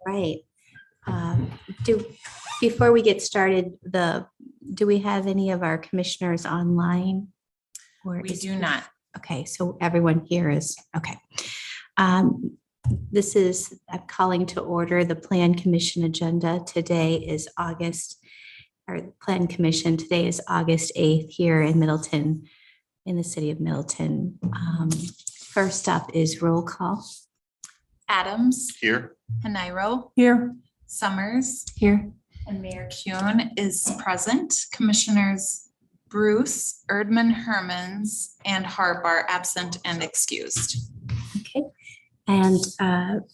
Right. Do Before we get started, do we have any of our commissioners online? Or We do not. Okay, so everyone here is okay. This is I'm calling to order the Plan Commission agenda. Today is August 8th here in Middleton, in the city of Middleton. First up is roll call. Adams, Here. Haniro, Here. Summers, Here. and Mayor Kuhn is present. Commissioners Bruce, Erdman, Hermans, and Harp are absent and excused. Okay, and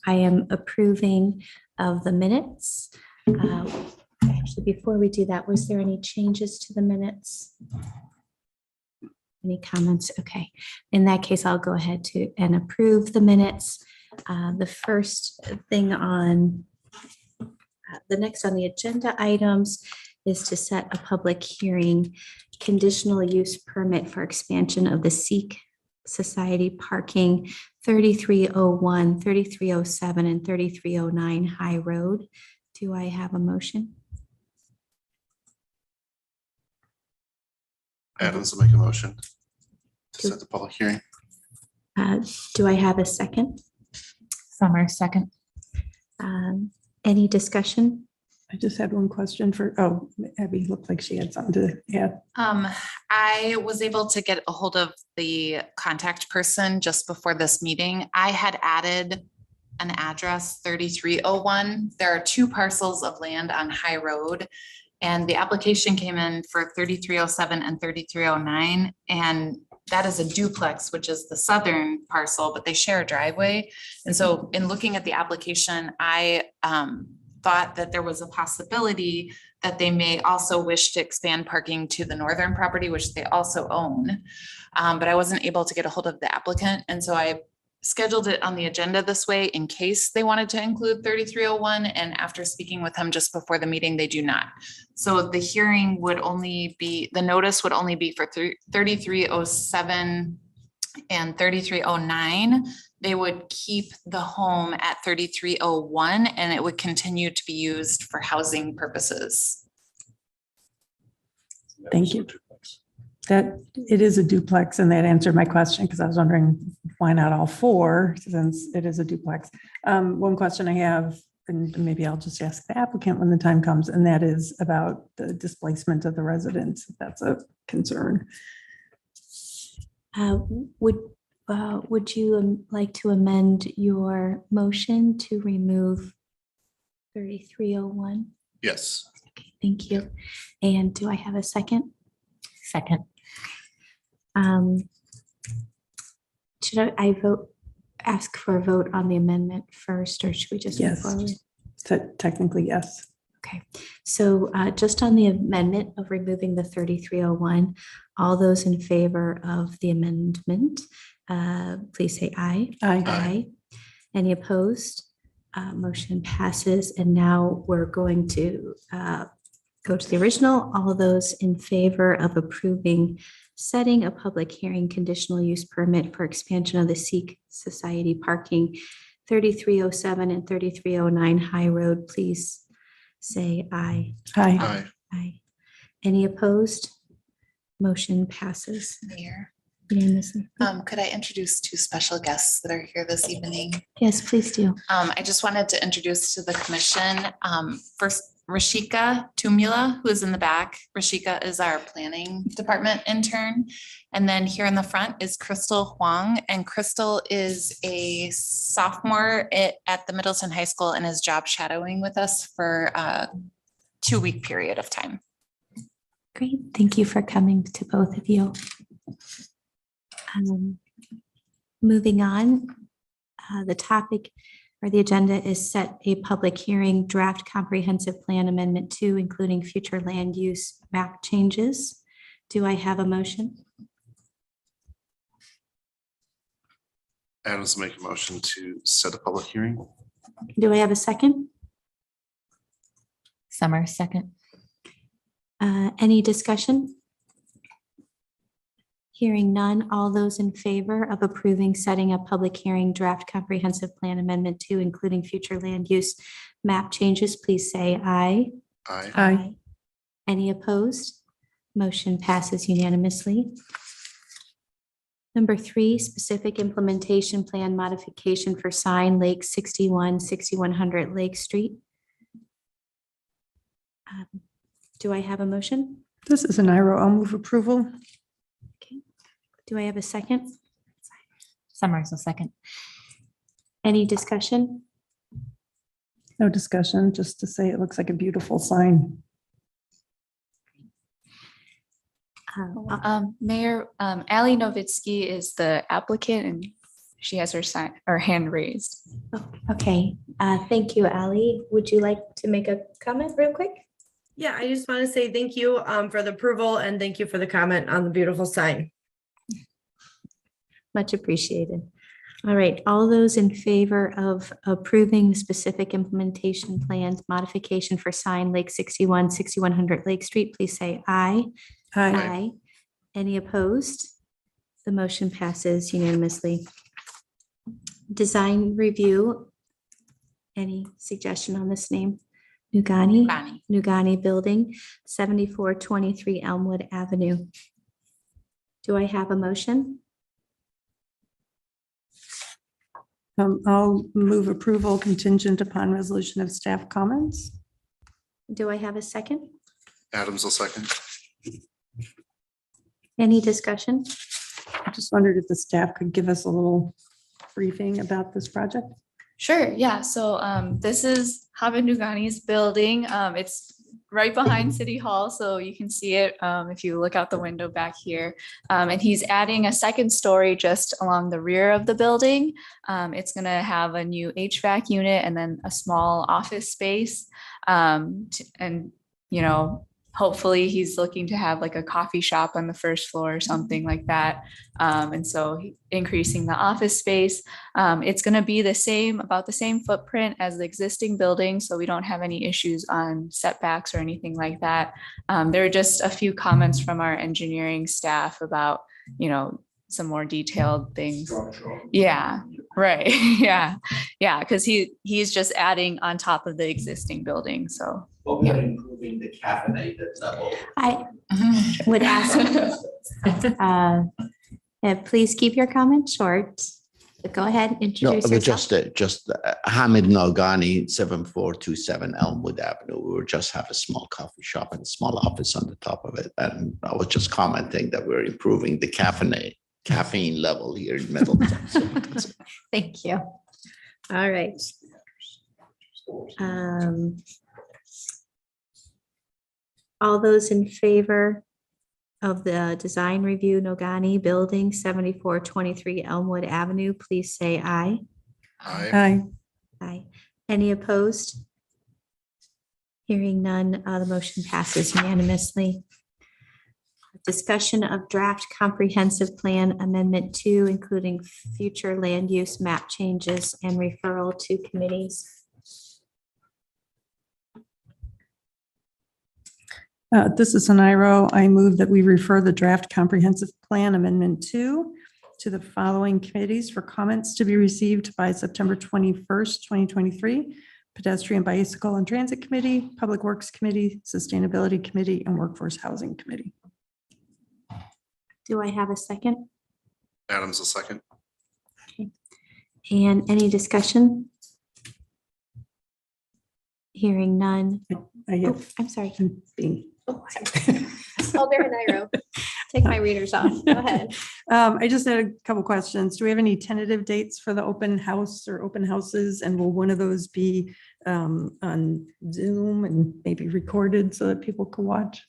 I am approving of the minutes. Actually, before we do that, was there any changes to the minutes? Any comments? Okay, in that case, I'll go ahead and approve the minutes. The first thing on the next on the agenda items is to set a public hearing, conditional use permit for expansion of the Sikh Society parking 3301, 3307, and 3309 High Road. Do I have a motion? Adams will make a motion to set the public hearing. Do I have a second? Summer, second. Any discussion? I just had one question for, Abby looked like she had something to add. I was able to get a hold of the contact person just before this meeting. I had added an address 3301. There are two parcels of land on High Road, and the application came in for 3307 and 3309. And that is a duplex, which is the southern parcel, but they share a driveway. And so in looking at the application, I thought that there was a possibility that they may also wish to expand parking to the northern property, which they also own. But I wasn't able to get a hold of the applicant. And so I scheduled it on the agenda this way in case they wanted to include 3301. And after speaking with them just before the meeting, they do not. So the hearing would only be, the notice would only be for 3307 and 3309. They would keep the home at 3301 and it would continue to be used for housing purposes. Thank you. That it is a duplex, and that answered my question because I was wondering why not all four since it is a duplex. One question I have, and maybe I'll just ask the applicant when the time comes, and that is about the displacement of the residents. If that's a concern. Would you like to amend your motion to remove 3301? Yes. Okay, thank you. And do I have a second? Second. Should I ask for a vote on the amendment first, or should we just move Yes. forward? Technically, yes. Okay, so just on the amendment of removing the 3301, all those in favor of the amendment, please say aye. Aye. Any opposed? Motion passes. And now we're going to go to the original. All of those in favor of approving setting a public hearing conditional use permit for expansion of the Sikh Society parking 3307 and 3309 High Road, please say aye. Aye. Aye. Aye. Any opposed? Motion passes Mayor, unanimously. could I introduce two special guests that are here this evening? Yes, please do. I just wanted to introduce to the commission, first Rashika Tumula, who is in the back. Rashika is our planning department intern. And then here in the front is Crystal Huang. And Crystal is a sophomore at the Middleton High School and is job shadowing with us for a 2-week period of time. Great. Thank you for coming to both of you. Moving on, the topic or the agenda is set a public hearing draft comprehensive plan amendment 2, including future land use map changes. Do I have a motion? Adams will make a motion to set a public hearing. Do I have a second? Summer, second. Any discussion? Hearing none, all those in favor of approving setting a public hearing draft comprehensive plan amendment 2, including future land use map changes, please say aye. Aye. Aye. Any opposed? Motion passes unanimously. Number 3, specific implementation plan modification for sign Lake 6100 Lake Street. Do I have a motion? This is an IRO. I'll move approval. Okay. Do I have a second? Summers will second. Any discussion? No discussion, just to say it looks like a beautiful sign. Mayor, Ali Novitsky is the applicant and she has her hand raised. Okay, thank you, Ally. Would you like to make a comment real quick? Yeah, I just want to say thank you for the approval and thank you for the comment on the beautiful sign. Much appreciated. All right, all those in favor of approving the specific implementation plans modification for sign Lake 6100 Lake Street, please say aye. Aye. Any opposed? The motion passes unanimously. Design review. Any suggestion on this name? Nugani? Bonnie. Nugani Building, 7423 Elmwood Avenue. Do I have a motion? I'll move approval contingent upon resolution of staff comments. Do I have a second? Adams will second. Any discussion? I just wondered if the staff could give us a little briefing about this project. Sure, yeah. So this is Hamid Nugani's building. It's right behind City Hall, so you can see it if you look out the window back here. And he's adding a second story just along the rear of the building. It's going to have a new HVAC unit and then a small office space. And, you know, hopefully he's looking to have like a coffee shop on the first floor or something like that. And so increasing the office space. It's going to be about the same footprint as the existing building. So we don't have any issues on setbacks or anything like that. There are just a few comments from our engineering staff about, you know, some more detailed things. Yeah, right. Yeah. Because he's just adding on top of the existing building. So But we are improving the caffeinated level. I would ask, please keep your comments short. But go ahead, No, introduce but yourself. just Hamid Nalgani, 7427 Elmwood Avenue. We will just have a small coffee shop and a small office on the top of it. And I was just commenting that we're improving the caffeine level here in Middleton. So that's it. Thank you. All right. All those in favor of the design review Nogani Building 7423 Elmwood Avenue, please say aye. Aye. Aye. Aye. Any opposed? Hearing none, the motion passes unanimously. Discussion of draft comprehensive plan amendment 2, including future land use map changes and referral to committees. This is an IRO. I move that we refer the draft comprehensive plan amendment 2 to the following committees for comments to be received by September 21st, 2023. Pedestrian, Bicycle and Transit Committee, Public Works Committee, Sustainability Committee, and Workforce Housing Committee. Do I have a second? Adams will second. And any discussion? Hearing none. I Oh, have I'm sorry. B. Oh, Alder and Iro, take my readers off. Go ahead. I just had a couple questions. Do we have any tentative dates for the open house or open houses? And will one of those be on Zoom and maybe recorded so that people can watch?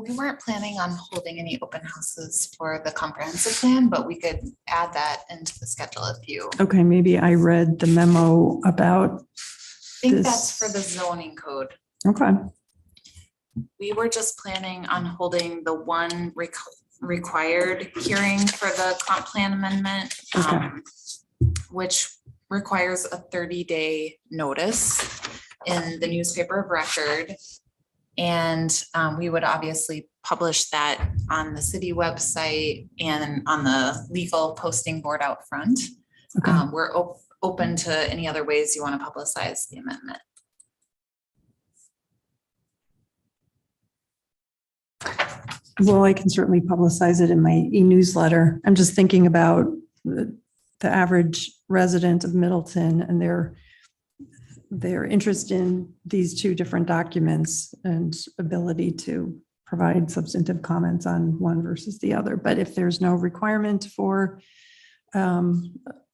We weren't planning on holding any open houses for the comprehensive plan, but we could add that into the schedule if you. Okay, maybe I read the memo about, I think This- that's for the zoning code. okay, We were just planning on holding the one required hearing for the comp plan amendment, Okay. which requires a 30-day notice in the newspaper of record. And we would obviously publish that on the city website and on the legal posting board out front. Okay. We're open to any other ways you want to publicize the amendment. Well, I can certainly publicize it in my e-newsletter. I'm just thinking about the average resident of Middleton and their interest in these two different documents and ability to provide substantive comments on one versus the other. But if there's no requirement for a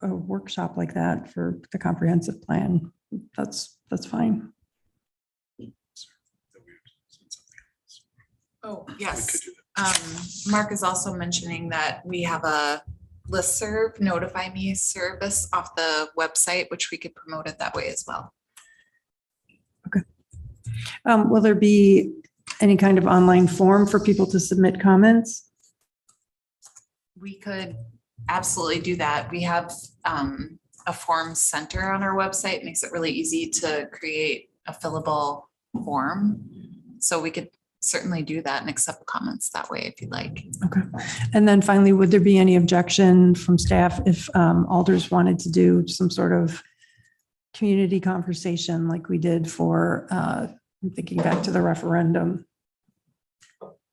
workshop like that for the comprehensive plan, that's fine. Oh, We yes. could do that. Mark is also mentioning that we have a listserv, notify me service off the website, which we could promote it that way as well. Will there be any kind of online form for people to submit comments? We could absolutely do that. We have a form center on our website, makes it really easy to create a fillable form. So we could certainly do that and accept comments that way if you'd like. Okay. And then finally, would there be any objection from staff if alders wanted to do some sort of community conversation like we did for, I'm thinking back to the referendum?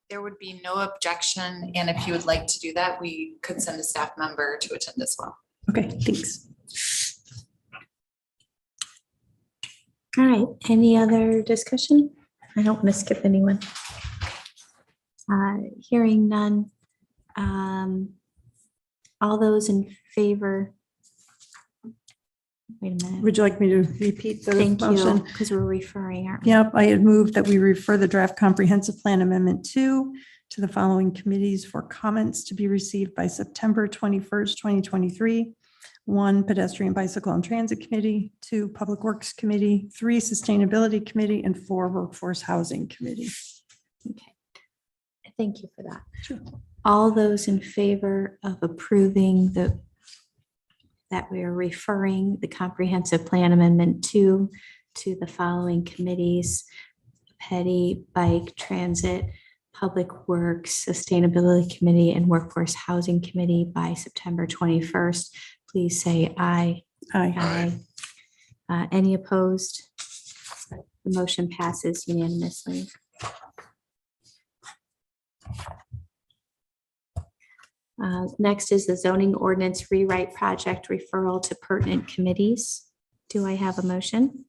There would be no objection. And if you would like to do that, we could send a staff member to attend as well. Okay, thanks. All right, any other discussion? I don't want to skip anyone. Hearing none. All those in favor? Wait a minute. Would you like me to repeat the Thank you, motion? because we're referring, aren't we? Yep, I had moved that we refer the draft comprehensive plan amendment 2 to the following committees for comments to be received by September 21st, 2023. 1, Pedestrian, Bicycle and Transit Committee, 2, Public Works Committee, 3, Sustainability Committee, and 4, Workforce Housing Committee. Okay. Thank you for that. Sure. All those in favor of approving that we are referring the comprehensive plan amendment to the following committees: Petty, Bike, Transit, Public Works, Sustainability Committee, and Workforce Housing Committee by September 21st, please say aye. Aye. Aye. Any opposed? The motion passes unanimously. Next is the zoning ordinance rewrite project referral to pertinent committees. Do I have a motion?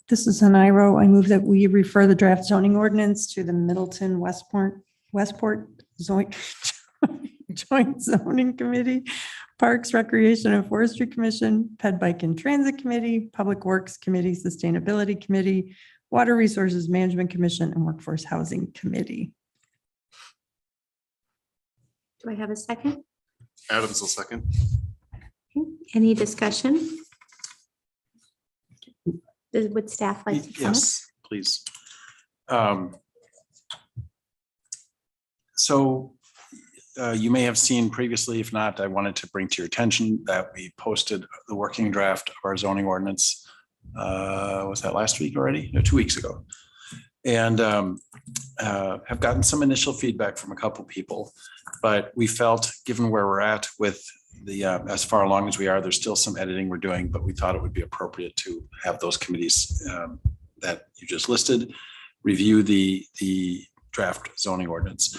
This is an IRO. I move that we refer the draft zoning ordinance to the Middleton Westport Joint Zoning Committee, Parks, Recreation and Forestry Commission, Ped Bike and Transit Committee, Public Works Committee, Sustainability Committee, Water Resources Management Commission, and Workforce Housing Committee. Do I have a second? Adams will second. Okay. Any discussion? Would staff like to comment? Yes, please. So you may have seen previously, if not, I wanted to bring to your attention that we posted the working draft of our zoning ordinance. Was that last week already? No, 2 weeks ago. And have gotten some initial feedback from a couple people, but we felt, given where we're at with the, as far along as we are, there's still some editing we're doing, but we thought it would be appropriate to have those committees that you just listed review the draft zoning ordinance.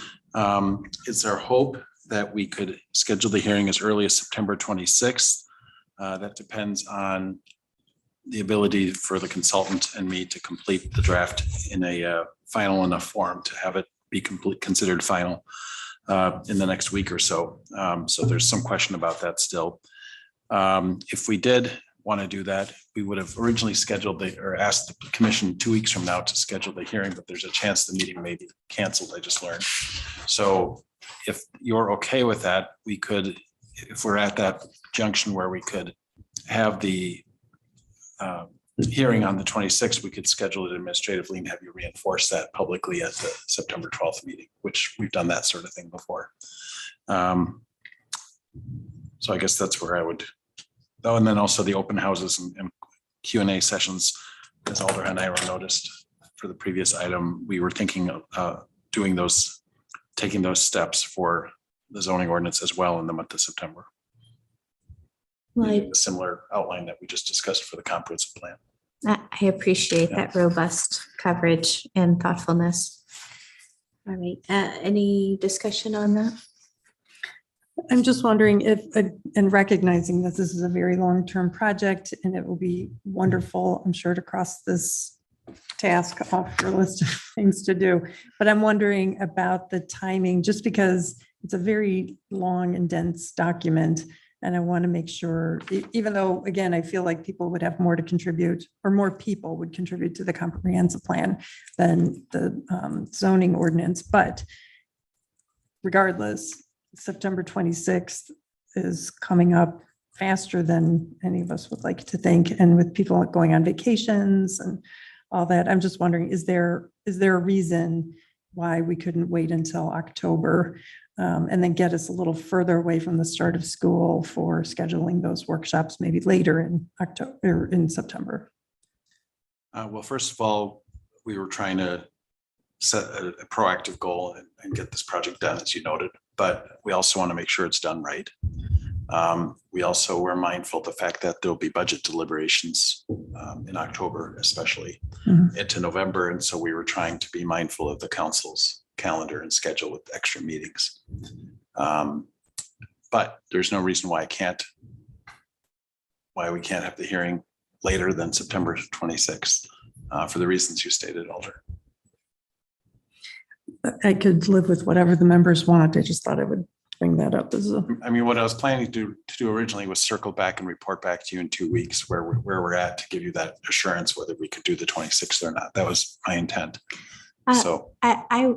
It's our hope that we could schedule the hearing as early as September 26th. That depends on the ability for the consultant and me to complete the draft in a final enough form to have it be considered final in the next week or so. So there's some question about that still. If we did want to do that, we would have originally scheduled or asked the commission 2 weeks from now to schedule the hearing, but there's a chance the meeting may be canceled, I just learned. So if you're okay with that, we could, if we're at that junction where we could have the hearing on the 26th, we could schedule it administratively and have you reinforce that publicly at the September 12th meeting, which we've done that sort of thing before. So I guess that's where I would, oh, and then also the open houses and Q&A sessions as Alder and Ira noticed for the previous item, we were thinking of taking those steps for the zoning ordinance as well in the month of September. Well, Using the similar outline that we just discussed for the comprehensive plan. I appreciate that robust coverage and thoughtfulness. All right, any discussion on that? I'm just wondering if, and recognizing that this is a very long-term project and it will be wonderful, I'm sure, to cross this task off your list of things to do. But I'm wondering about the timing, just because it's a very long and dense document. And I want to make sure, even though, again, I feel like people would have more to contribute, or more people would contribute to the comprehensive plan than the zoning ordinance. But regardless, September 26th is coming up faster than any of us would like to think. And with people going on vacations and all that, I'm just wondering, is there a reason why we couldn't wait until October and then get us a little further away from the start of school for scheduling those workshops maybe later in October or in September? Well, first of all, we were trying to set a proactive goal and get this project done, as you noted, but we also want to make sure it's done right. We also were mindful of the fact that there'll be budget deliberations in October, especially into November. And so we were trying to be mindful of the council's calendar and schedule with extra meetings. But there's no reason why we can't have the hearing later than September 26th for the reasons you stated, Alder. I could live with whatever the members want. I just thought I would bring that up as a. I mean, what I was planning to do originally was circle back and report back to you in 2 weeks where we're at, to give you that assurance whether we could do the 26th or not. That was my intent. So I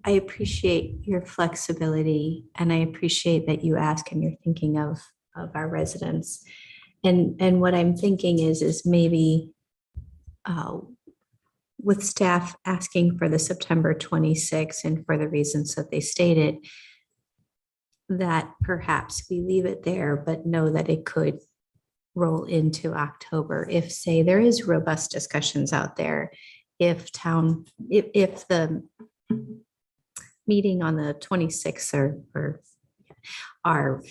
appreciate your flexibility, and I appreciate that you ask and you're thinking of our residents. And what I'm thinking is maybe with staff asking for the September 26th and for the reasons that they stated, that perhaps we leave it there, but know that it could roll into October if, say, there is robust discussions out there. If the meeting on the 26th are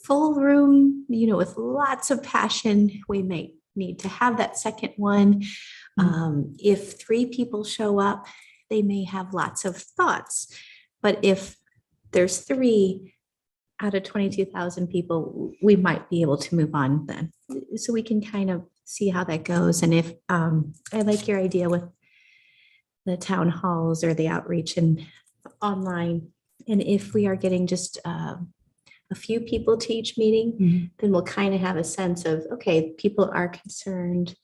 full room, with lots of passion, we may need to have that second one. If 3 people show up, they may have lots of thoughts. But if there's 3 out of 22,000 people, we might be able to move on then. So we can kind of see how that goes. And if I like your idea with the town halls or the outreach and online, and if we are getting just a few people to each meeting, then we'll kind of have a sense of, okay, people are concerned.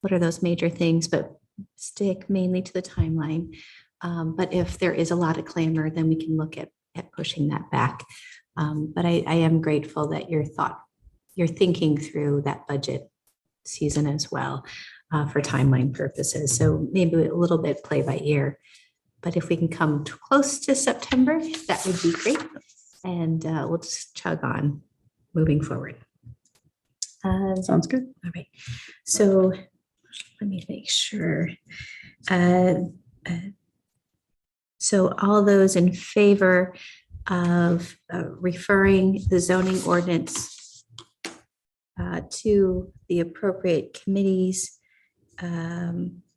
What are those major things? But stick mainly to the timeline. But if there is a lot of clamor, then we can look at pushing that back. But I am grateful that you're thinking through that budget season as well for timeline purposes. So maybe a little bit play by ear. But if we can come close to September, that would be great. And we'll just chug on moving forward. Sounds good. All right. So let me make sure. So all those in favor of referring the zoning ordinance to the appropriate committees,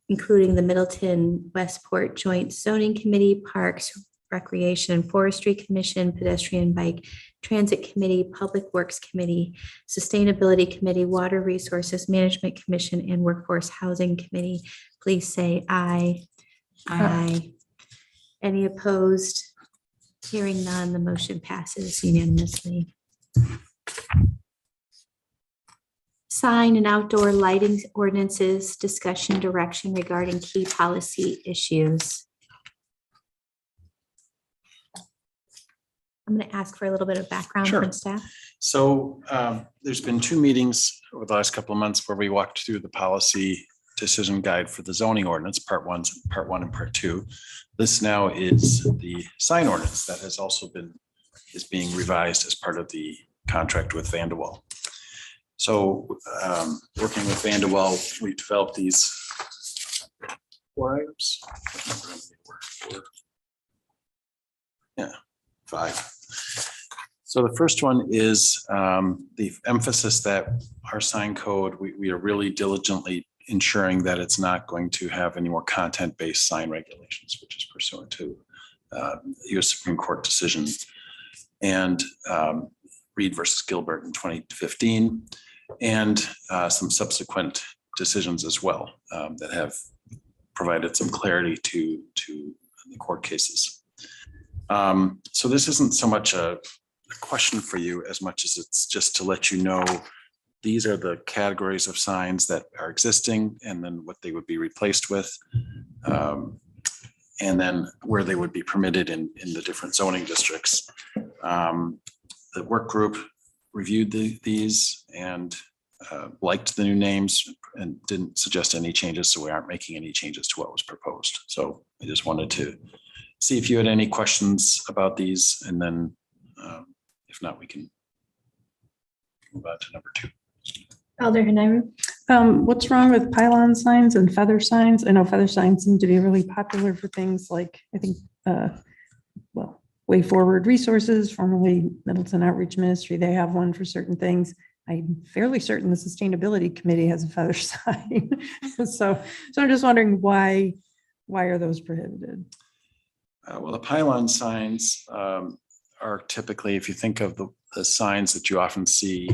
including the Middleton Westport Joint Zoning Committee, Parks, Recreation and Forestry Commission, Pedestrian Bike Transit Committee, Public Works Committee, Sustainability Committee, Water Resources Management Commission, and Workforce Housing Committee, please say aye. Aye. Any opposed? Hearing none, the motion passes unanimously. Sign and outdoor lighting ordinances, discussion direction regarding key policy issues. I'm going to ask for a little bit of background Sure. from staff. So there's been 2 meetings over the last couple of months where we walked through the policy decision guide for the zoning ordinance, part 1 and part 2. This now is the sign ordinance that is being revised as part of the contract with Vanderwall. So working with Vanderwell, we developed these 4 items. Yeah, 5. So the first one is the emphasis that our sign code, we are really diligently ensuring that it's not going to have any more content-based sign regulations, which is pursuant to U.S. Supreme Court decision and Reed versus Gilbert in 2015, and some subsequent decisions as well that have provided some clarity to the court cases. So this isn't so much a question for you as much as it's just to let you know these are the categories of signs that are existing and then what they would be replaced with. And then where they would be permitted in the different zoning districts. The work group reviewed these and liked the new names and didn't suggest any changes. So we aren't making any changes to what was proposed. So I just wanted to see if you had any questions about these, and then if not, we can move on to number 2. Alder Hanaru. What's wrong with pylon signs and feather signs? I know feather signs seem to be really popular for things like, I think, well, Way Forward Resources, formerly Middleton Outreach Ministry, they have one for certain things. I'm fairly certain the Sustainability Committee has a feather sign. So I'm just wondering why are those prohibited? Well, the pylon signs are typically, if you think of the signs that you often see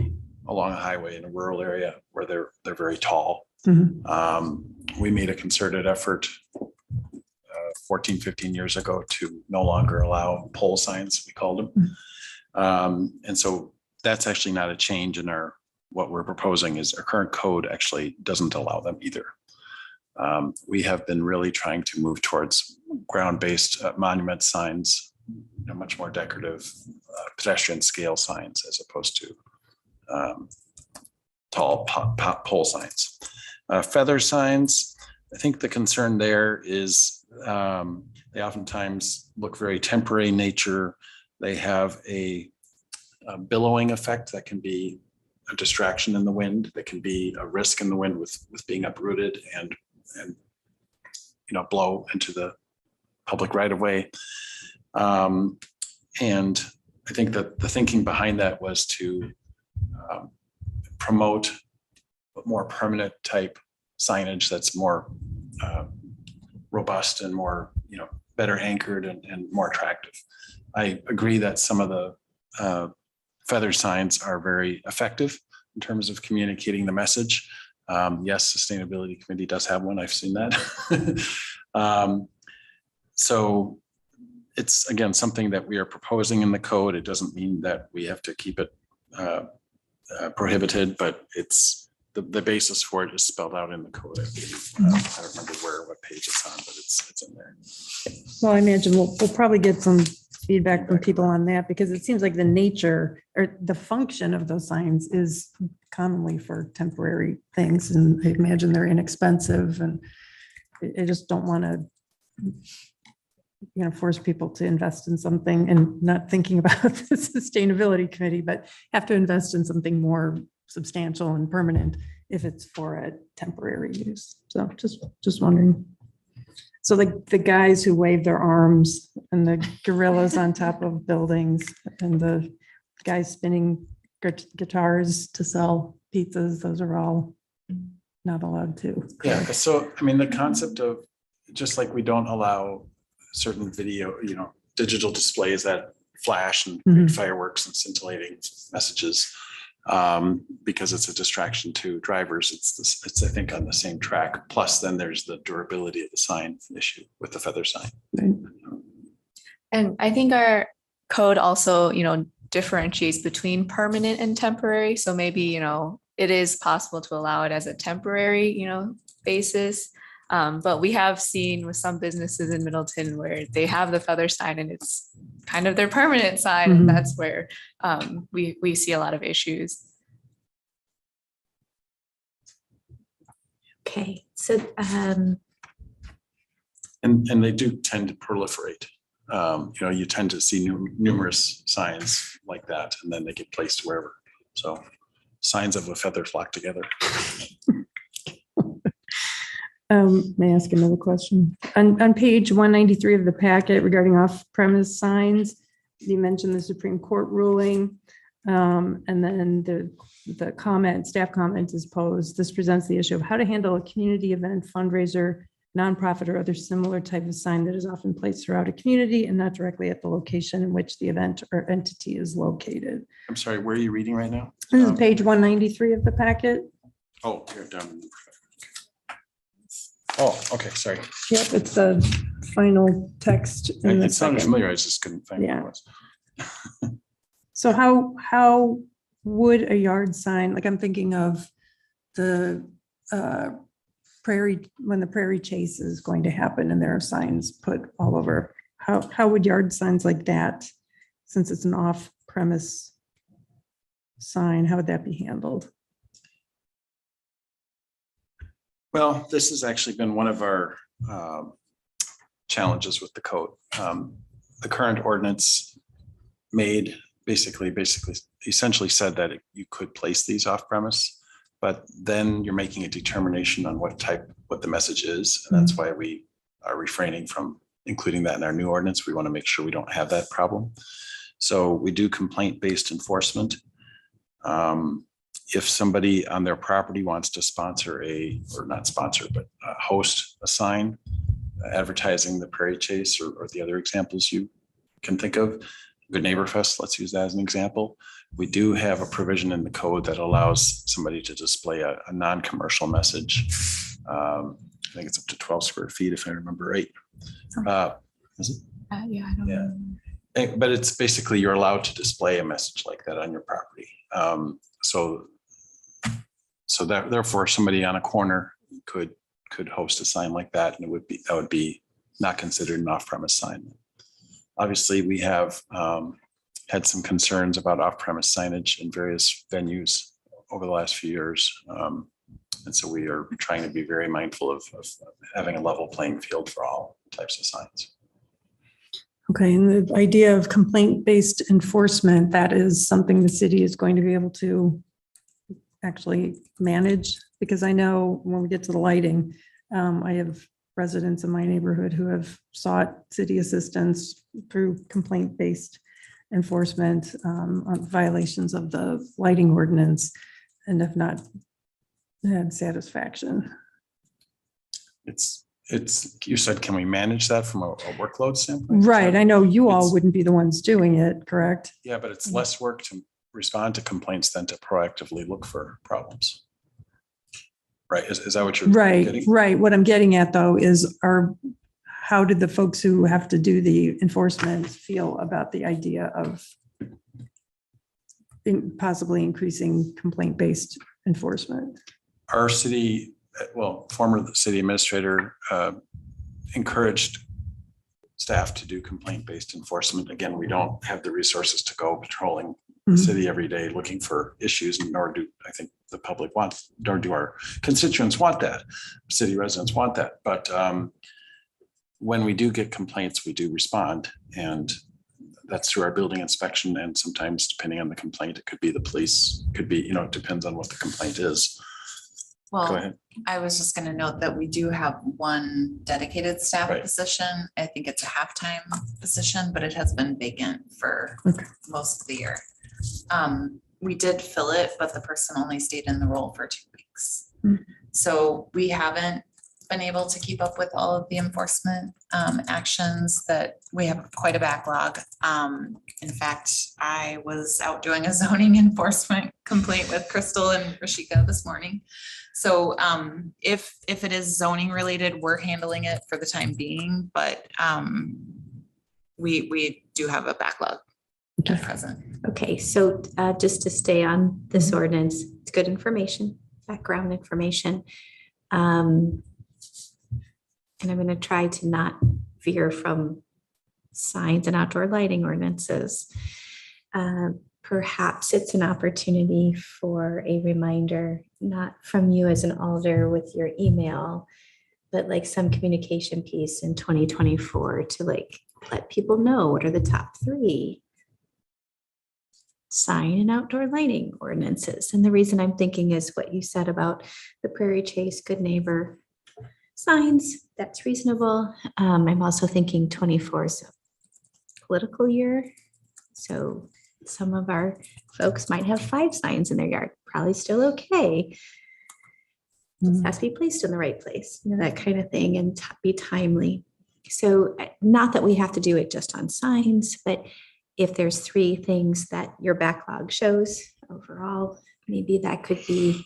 along a highway in a rural area where they're very tall. Mm-hmm. We made a concerted effort 14, 15 years ago to no longer allow pole signs, we called them. And so that's actually not a change in what we're proposing is our current code actually doesn't allow them either. We have been really trying to move towards ground-based monument signs, much more decorative pedestrian scale signs as opposed to tall pole signs. Feather signs, I think the concern there is they oftentimes look very temporary in nature. They have a billowing effect that can be a distraction in the wind, that can be a risk in the wind with being uprooted and blow into the public right of way. And I think that the thinking behind that was to promote more permanent type signage that's more robust and more, better anchored and more attractive. I agree that some of the feather signs are very effective in terms of communicating the message. Yes, Sustainability Committee does have one. I've seen that. So it's, again, something that we are proposing in the code. It doesn't mean that we have to keep it prohibited, but it's the basis for it is spelled out in the code. I believe. I don't remember what page it's on, but it's in there. Well, I imagine we'll probably get some feedback from people on that, because it seems like the nature or the function of those signs is commonly for temporary things. And I imagine they're inexpensive, and I just don't want to, force people to invest in something and not thinking about the Sustainability Committee, but have to invest in something more substantial and permanent if it's for a temporary use. So just wondering. So the guys who wave their arms and the gorillas on top of buildings and the guys spinning guitars to sell pizzas, those are all not allowed to. Yeah, so I mean, the concept of, just like we don't allow certain video, digital displays that flash and create fireworks and scintillating messages, because it's a distraction to drivers. It's I think on the same track. Plus, then there's the durability of the sign issue with the feather sign. Right. And I think our code also, differentiates between permanent and temporary. So maybe, it is possible to allow it as a temporary, basis. But we have seen with some businesses in Middleton where they have the feather sign and it's kind of their permanent sign. And that's where we see a lot of issues. Okay, so And they do tend to proliferate. You tend to see numerous signs like that, and then they get placed wherever. So signs of a feather flock together. May I ask another question? On page 193 of the packet regarding off-premise signs, you mentioned the Supreme Court ruling. And then the comment, staff comment is posed. This presents the issue of how to handle a community event, fundraiser, nonprofit, or other similar type of sign that is often placed throughout a community and not directly at the location in which the event or entity is located. I'm sorry, where are you reading right now? This is page 193 of the packet. Oh, here, down. Oh, okay, sorry. Yep, it's the final text. in the It sounded second. familiar. I just couldn't find what Yeah. it was. So how would a yard sign, like I'm thinking of the prairie, when the prairie chase is going to happen and there are signs put all over, how would yard signs like that, since it's an off-premise sign, how would that be handled? Well, this has actually been one of our challenges with the code. The current ordinance made essentially said that you could place these off premise, but then you're making a determination on what the message is. And that's why we are refraining from including that in our new ordinance. We want to make sure we don't have that problem. So we do complaint-based enforcement. If somebody on their property wants to sponsor host a sign advertising the prairie chase or the other examples you can think of, Good Neighbor Fest, let's use that as an example. We do have a provision in the code that allows somebody to display a non-commercial message. I think it's up to 12 square feet, if I remember right. Is it? Yeah, I don't know. But it's basically you're allowed to display a message like that on your property. So therefore, somebody on a corner could host a sign like that, and that would be not considered an off-premise sign. Obviously, we have had some concerns about off-premise signage in various venues over the last few years. And so we are trying to be very mindful of having a level playing field for all types of signs. Okay, and the idea of complaint-based enforcement, that is something the city is going to be able to actually manage, because I know when we get to the lighting, I have residents in my neighborhood who have sought city assistance through complaint-based enforcement on violations of the lighting ordinance and have not had satisfaction. You said, can we manage that from a workload standpoint? Right, I know you all It's- wouldn't be the ones doing it, correct? Yeah, but it's less work to respond to complaints than to proactively look for problems. Right, is that what you're Right, getting? right. What I'm getting at though is how did the folks who have to do the enforcement feel about the idea of possibly increasing complaint-based enforcement? Our city, former city administrator encouraged staff to do complaint-based enforcement. Again, we don't have the resources to go patrolling the Mhm. city every day looking for issues, nor do I think the public wants, nor do our constituents want that. City residents want that. But when we do get complaints, we do respond. And that's through our building inspection. And sometimes depending on the complaint, it could be the police, could be, it depends on what the complaint is. Go Well, ahead. I was just gonna note that we do have one dedicated staff Right. position. I think it's a half-time position, but it has been vacant for Okay. most of the year. We did fill it, but the person only stayed in the role for 2 weeks. Hmm. So we haven't been able to keep up with all of the enforcement actions that we have quite a backlog. In fact, I was out doing a zoning enforcement complaint with Crystal and Rashika this morning. So if it is zoning related, we're handling it for the time being, but we do have a backlog at present. Okay, so just to stay on this ordinance, it's good information, background information. And I'm going to try to not veer from signs and outdoor lighting ordinances. Perhaps it's an opportunity for a reminder, not from you as an alder with your email, but like some communication piece in 2024 to like let people know what are the top 3 sign and outdoor lighting ordinances. And the reason I'm thinking is what you said about the Prairie Chase Good Neighbor signs. That's reasonable. I'm also thinking 24 is a political year. So some of our folks might have 5 signs in their yard, probably still okay. It has to be placed in the right place, that kind of thing, and be timely. So not that we have to do it just on signs, but if there's 3 things that your backlog shows overall, maybe that could be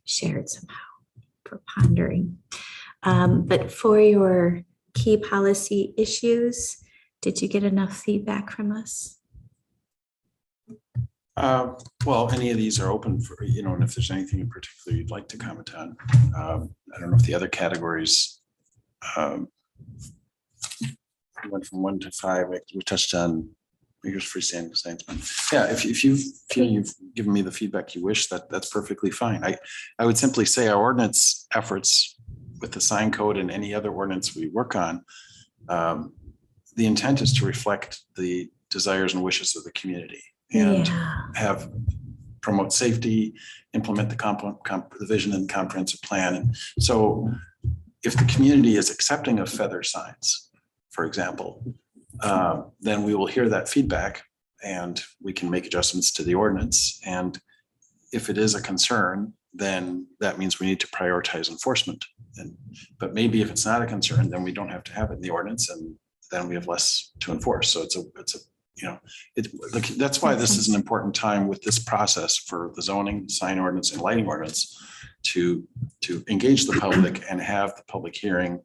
shared somehow for pondering. But for your key policy issues, did you get enough feedback from us? Well, any of these are open for, and if there's anything in particular you'd like to comment on. I don't know if the other categories went from 1 to 5. We touched on here's freestanding signs. Yeah, if you feel you've given me the feedback you wish, that's perfectly fine. I would simply say our ordinance efforts with the sign code and any other ordinance we work on, the intent is to reflect the desires and wishes of the community and have promote safety, implement the vision and comprehensive plan. And so if the community is accepting of feather signs, for example, then we will hear that feedback and we can make adjustments to the ordinance. And if it is a concern, then that means we need to prioritize enforcement. But maybe if it's not a concern, then we don't have to have it in the ordinance, and then we have less to enforce. So that's why this is an important time with this process for the zoning, sign ordinance, and lighting ordinance to engage the public and have the public hearing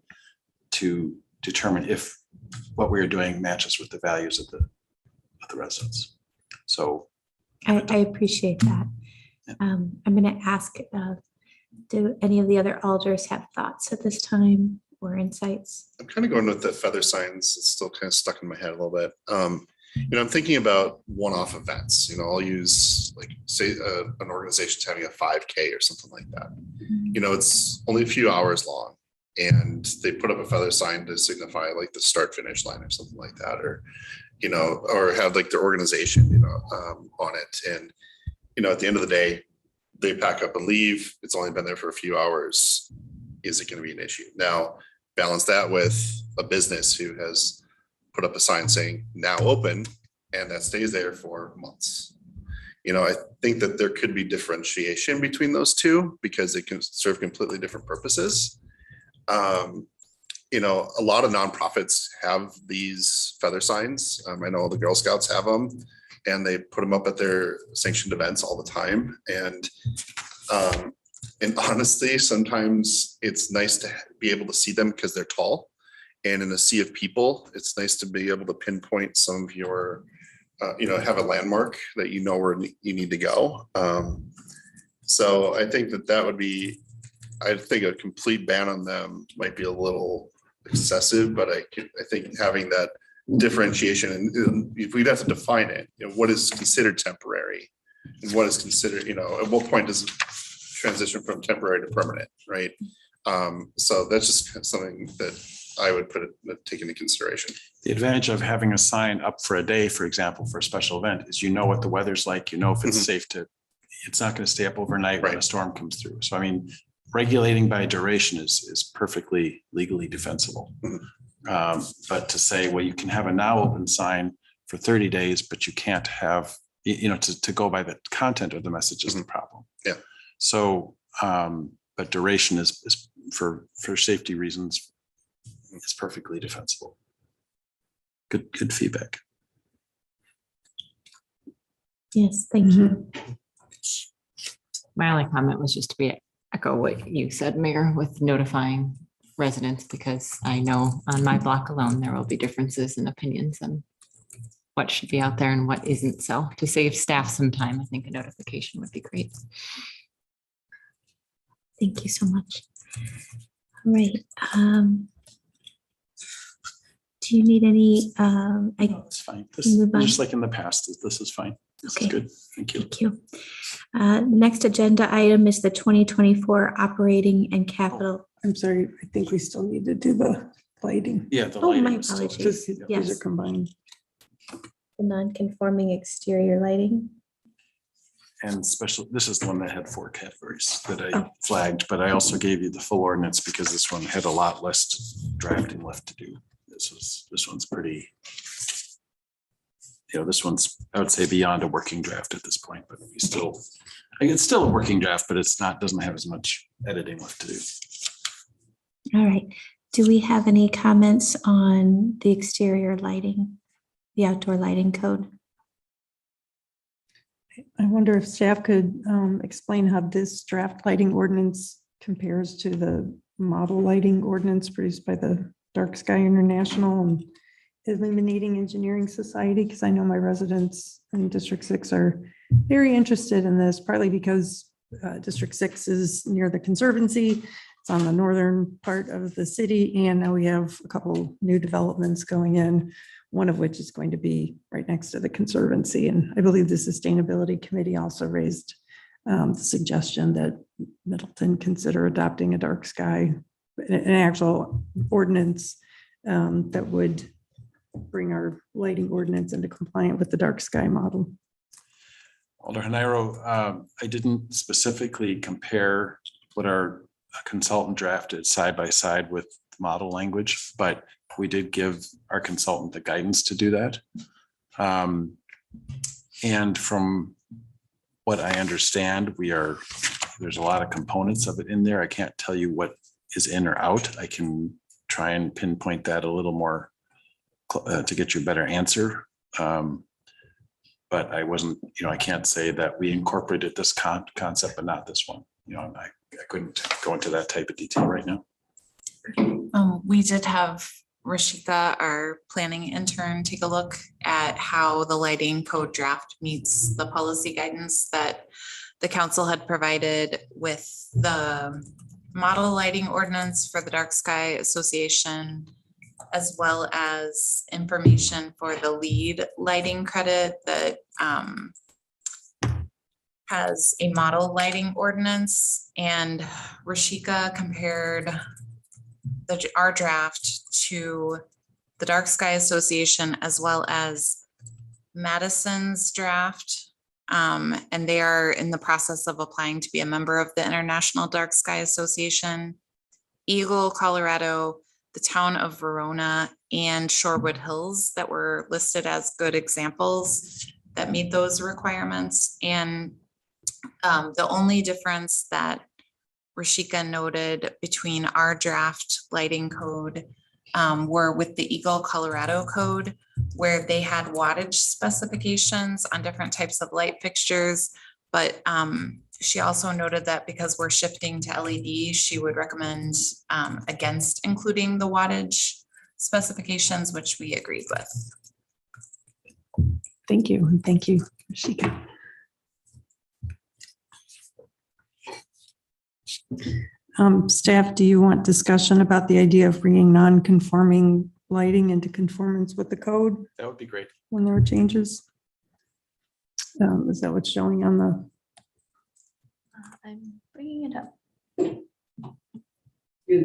to determine if what we're doing matches with the values of the residents. So I appreciate that. I'm going to ask, do any of the other alders have thoughts at this time or insights? I'm kind of going with the feather signs. It's still kind of stuck in my head a little bit. I'm thinking about one-off events. I'll use say an organization's having a 5K or something like that. It's only a few hours long, and they put up a feather sign to signify the start finish line or something like that, or have their organization on it. And at the end of the day, they pack up and leave. It's only been there for a few hours. Is it going to be an issue? Now, balance that with a business who has put up a sign saying now open, and that stays there for months. I think that there could be differentiation between those two because they can serve completely different purposes. A lot of nonprofits have these feather signs. I know the Girl Scouts have them, and they put them up at their sanctioned events all the time. And honestly, sometimes it's nice to be able to see them because they're tall. And in a sea of people, it's nice to be able to pinpoint some of your, have a landmark that where you need to go. So I think that would be, I think a complete ban on them might be a little excessive, but I think having that differentiation, and if we'd have to define it, what is considered temporary and what is considered, at what point does it transition from temporary to permanent, right? So that's just something that I would take into consideration. the advantage of having a sign up for a day, for example, for a special event is what the weather's like, if it's safe to, it's not going to stay up overnight when a storm comes through. So, regulating by duration is perfectly legally defensible. But to say, well, you can have a now open sign for 30 days, but you can't have, to go by the content of the message is the problem. Yeah. So, but duration is for safety reasons, it's perfectly defensible. Good feedback. Yes, thank you. My only comment was just to echo what you said, Mayor, with notifying residents, because I know on my block alone, there will be differences in opinions and what should be out there and what isn't. So to save staff some time, I think a notification would be great. Thank you so much. All right. Do you need any? No, it's fine. Just like in the past, this is fine. This is good. Thank you. Thank you. Next agenda item is the 2024 operating and capital. I'm sorry, I think we still need to do the lighting. Yeah, the Oh, my lighting. apologies. These Yes. are combined. The non-conforming exterior lighting. And special, this is the one that had 4 categories that I Oh. flagged, but I also gave you the full ordinance because this one had a lot less drafting left to do. This one's pretty, this one's, I would say, beyond a working draft at this point, but we still, it's still a working draft, but it's not, doesn't have as much editing left to do. All right. Do we have any comments on the exterior lighting, the outdoor lighting code? I wonder if staff could explain how this draft lighting ordinance compares to the model lighting ordinance produced by the Dark Sky International and Illuminating Engineering Society, because I know my residents in District 6 are very interested in this, partly because District 6 is near the Conservancy. It's on the northern part of the city, and now we have a couple new developments going in, one of which is going to be right next to the Conservancy. And I believe the Sustainability Committee also raised the suggestion that Middleton consider adopting a dark sky, an actual ordinance that would bring our lighting ordinance into compliant with the dark sky model. Alder Haniro, I didn't specifically compare what our consultant drafted side by side with model language, but we did give our consultant the guidance to do that. And from what I understand, there's a lot of components of it in there. I can't tell you what is in or out. I can try and pinpoint that a little more to get you a better answer. But I wasn't, I can't say that we incorporated this concept, but not this one. I couldn't go into that type of detail right now. We did have Rashika, our planning intern, take a look at how the lighting code draft meets the policy guidance that the council had provided with the model lighting ordinance for the Dark Sky Association, as well as information for the lead lighting credit that has a model lighting ordinance. And Rashika compared our draft to the Dark Sky Association as well as Madison's draft. And they are in the process of applying to be a member of the International Dark Sky Association. Eagle, Colorado, the town of Verona, and Shorewood Hills that were listed as good examples that meet those requirements. And the only difference that Rashika noted between our draft lighting code were with the Eagle, Colorado code, where they had wattage specifications on different types of light fixtures. But she also noted that because we're shifting to LED, she would recommend against including the wattage specifications, which we agreed with. Thank you. And thank you, Rashika. Staff, do you want discussion about the idea of bringing non-conforming lighting into conformance with the code That would be great. when there are changes? Is that what's showing on the? I'm bringing it up. Excuse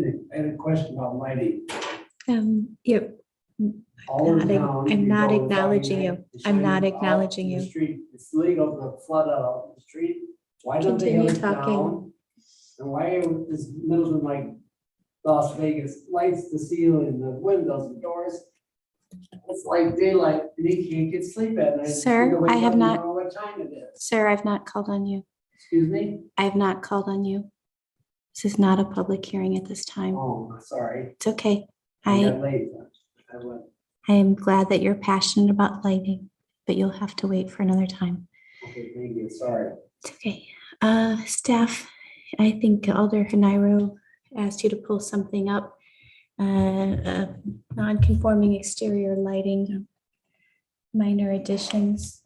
me, I had a question about lighting. Yep. All over town, I'm you not go Friday acknowledging you. night, the I'm not shining out acknowledging in the you. street. It's legal to flood out the street. Why don't they have Continue it talking. down? And why is Middleton like Las Vegas, lights the ceiling, the windows, the doors? It's like daylight, and you can't get sleep at night. Sir, You wake I have up and you not- don't know what time it is. Sir, I've not called on you. Excuse me? I have not called on you. This is not a public hearing at this time. Oh, sorry. It's okay. I got I late. I went, am glad that you're passionate about lighting, but you'll have to wait for another time. okay, thank you, sorry. It's okay. Staff, I think Alder Haniro asked you to pull something up. Non-conforming exterior lighting, minor additions.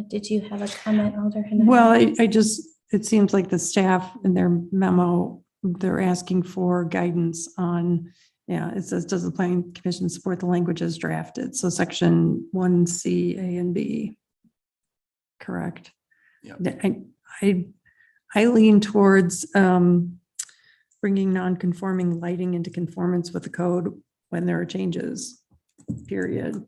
Did you have a comment, Alder Haniro? Well, I just, it seems like the staff in their memo, they're asking for guidance on, it says, does the planning commission support the language as drafted? So section 1C, A and B. Correct. Yeah. I lean towards bringing non-conforming lighting into conformance with the code when there are changes, period.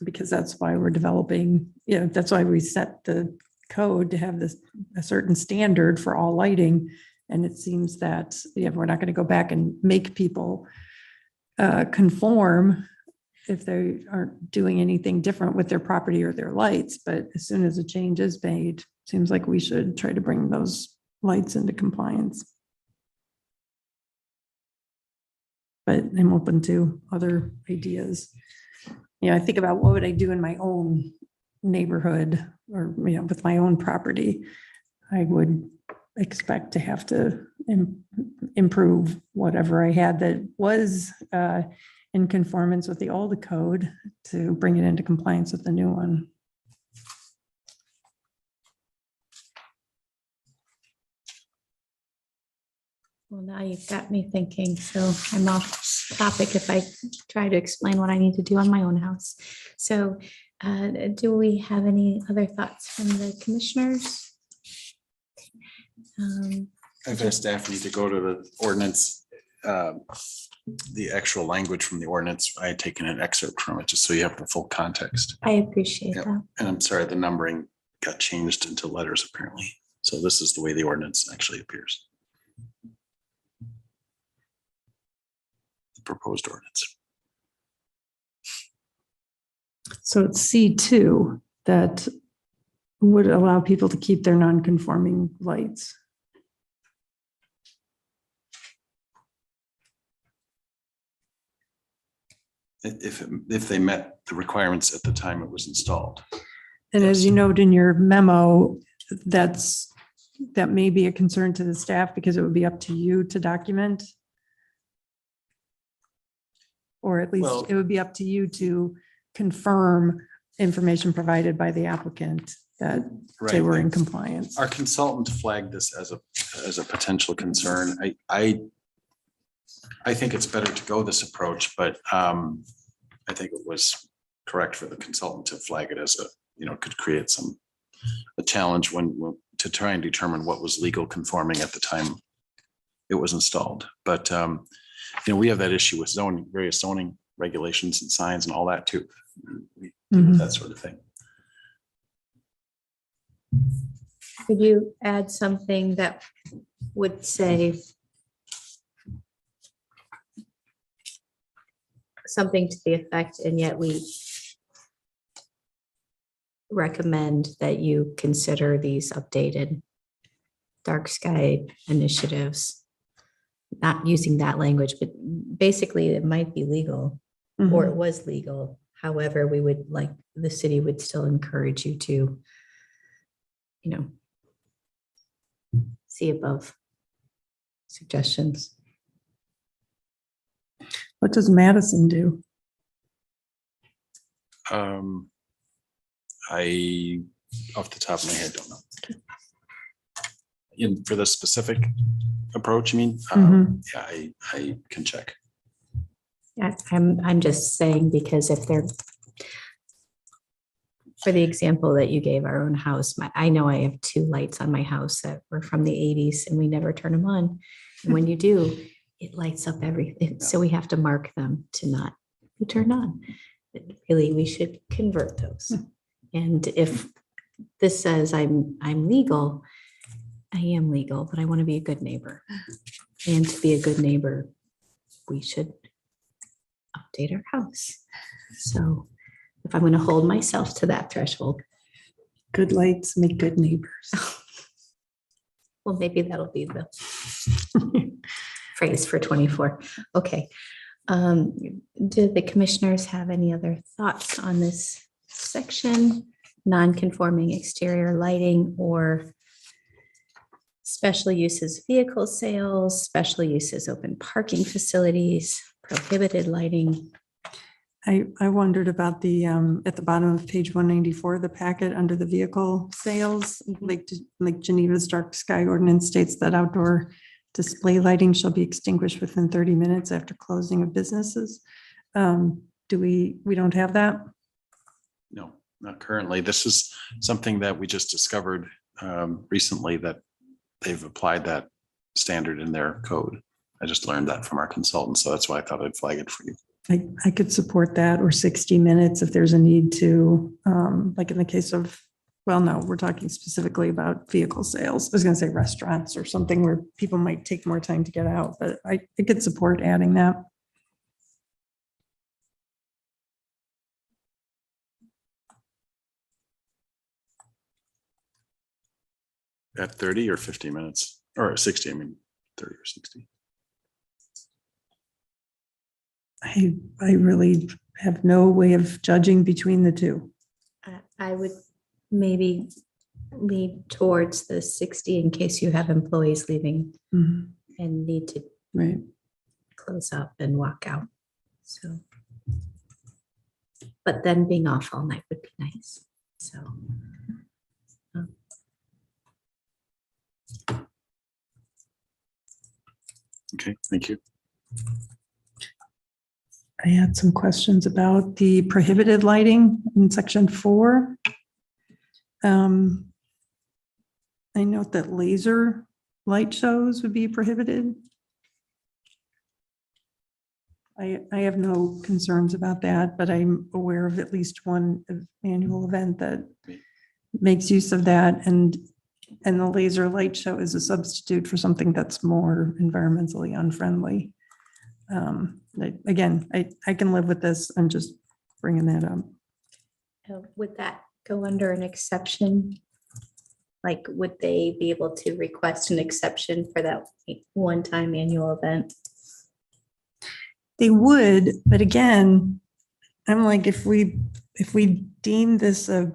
because that's why we're developing, that's why we set the code to have this, a certain standard for all lighting. And it seems that, we're not going to go back and make people conform if they aren't doing anything different with their property or their lights. But as soon as a change is made, seems like we should try to bring those lights into compliance. But I'm open to other ideas. I think about what would I do in my own neighborhood or, with my own property. I would expect to have to improve whatever I had that was in conformance with the old code to bring it into compliance with the new one. Well, now you've got me thinking, so I'm off topic if I try to explain what I need to do on my own house. So do we have any other thoughts from the commissioners? I've asked Daphne to go to the ordinance, the actual language from the ordinance. I had taken an excerpt from it just so you have the full context. I appreciate Yep. that. And I'm sorry, the numbering got changed into letters apparently. So this is the way the ordinance actually appears. The proposed ordinance. So it's C2 that would allow people to keep their non-conforming lights. If they met the requirements at the time it was installed. And as you note in your memo, that may be a concern to the staff because it would be up to you to document. Or at least Well- it would be up to you to confirm information provided by the applicant that they were in compliance. Our consultant flagged this as a potential concern. I think it's better to go this approach, but I think it was correct for the consultant to flag it as could create a challenge when to try and determine what was legal conforming at the time it was installed. But we have that issue with various zoning regulations and signs and all that too. We deal with that sort of thing. Could you add something that would say something to the effect, and yet we recommend that you consider these updated dark sky initiatives, not using that language, but basically it might be legal or it was legal. However, we would the city would still encourage you to, see above suggestions. What does Madison do? I, off the top of my head, don't know. For the specific approach, yeah, I can check. Yeah, I'm just saying because if they're, for the example that you gave, our own house, I know I have 2 lights on my house that were from the 80s and we never turn them on. And when you do, it lights up everything. So we have to mark them to not be turned on. But really, we should convert those. And if this says I'm legal, I am legal, but I want to be a good neighbor. And to be a good neighbor, we should update our house. So if I'm going to hold myself to that threshold, Good lights make good neighbors. well, maybe that'll be the phrase for 24. Okay. Do the commissioners have any other thoughts on this section? Non-conforming exterior lighting or special uses vehicle sales, special uses open parking facilities, prohibited lighting? I wondered about the, at the bottom of page 194, the packet under the vehicle sales, like Geneva's dark sky ordinance states that outdoor display lighting shall be extinguished within 30 minutes after closing of businesses. We don't have that? No, not currently. This is something that we just discovered recently, that they've applied that standard in their code. I just learned that from our consultant, so that's why I thought I'd flag it for you. I could support that, or 60 minutes if there's a need to, like in the case of, well, no, we're talking specifically about vehicle sales. I was going to say restaurants or something where people might take more time to get out, but I could support adding that. At 30 or 50 minutes, or 60, I mean, 30 or 60. I really have no way of judging between the two. I would maybe lean towards the 60 in case you have employees leaving Mhm. and need to Right. close up and walk out. So, but then being off all night would be nice. So, Okay, thank you. I had some questions about the prohibited lighting in section 4. I note that laser light shows would be prohibited. I have no concerns about that, but I'm aware of at least one annual event that makes use of that, and the laser light show is a substitute for something that's more environmentally unfriendly. Again, I can live with this. I'm just bringing that up. would that go under an exception? Like, would they be able to request an exception for that one-time annual event? They would, but again, I'm like, if we deem this a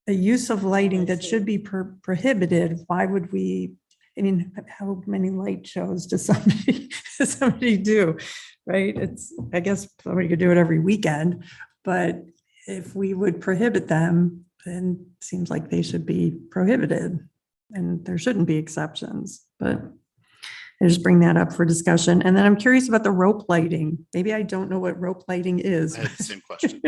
use of lighting that should be prohibited, why would we? I mean, how many light shows does somebody do, right? I guess somebody could do it every weekend, but if we would prohibit them, then it seems like they should be prohibited and there shouldn't be exceptions, but I just bring that up for discussion. And then I'm curious about the rope lighting. Maybe I don't know what rope lighting is. I had the same question.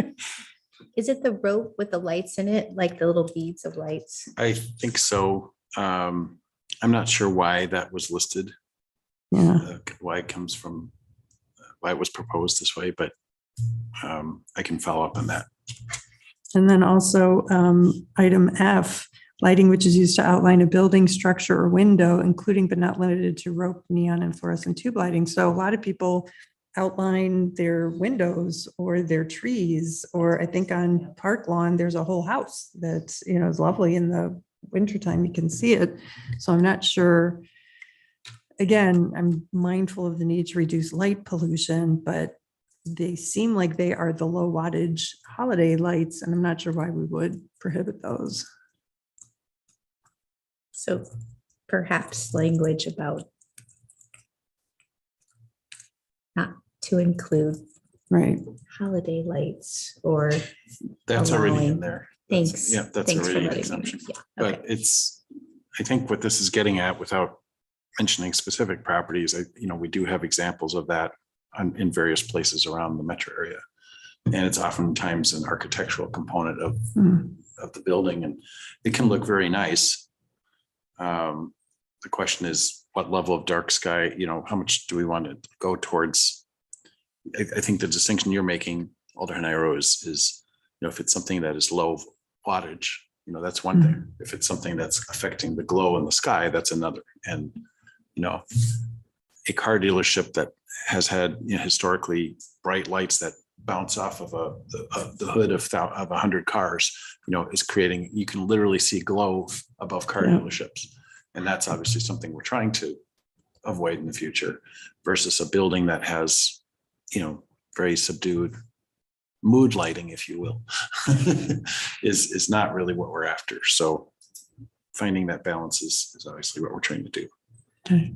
Is it the rope with the lights in it, like the little beads of lights? I think so. I'm not sure why that was listed, Yeah. why it comes from, why it was proposed this way, but I can follow up on that. And then also item F, lighting which is used to outline a building, structure, or window, including but not limited to rope, neon, and fluorescent tube lighting. So a lot of people outline their windows or their trees, or I think on Park Lawn, there's a whole house that's, is lovely in the wintertime, you can see it. So I'm not sure. Again, I'm mindful of the need to reduce light pollution, but they seem like they are the low wattage holiday lights, and I'm not sure why we would prohibit those. So perhaps language about not to include Right. holiday lights or. That's already in allowing- there. Thanks. Yeah, that's Thanks for already an letting me exemption. know. Yeah, But okay. I think what this is getting at, without mentioning specific properties, we do have examples of that in various places around the metro area. And it's oftentimes an architectural component of the building, and it can look very nice. The question is, what level of dark sky, how much do we want to go towards? I think the distinction you're making, Alder Hanairo, is, if it's something that is low wattage, that's one thing. If it's something that's affecting the glow in the sky, that's another. And, a car dealership that has had historically bright lights that bounce off of the hood of 100 cars, is creating, you can literally see glow above car dealerships. And that's obviously something we're trying to avoid in the future, versus a building that has, very subdued mood lighting, if you will, is not really what we're after. So finding that balance is obviously what we're trying to do. Okay.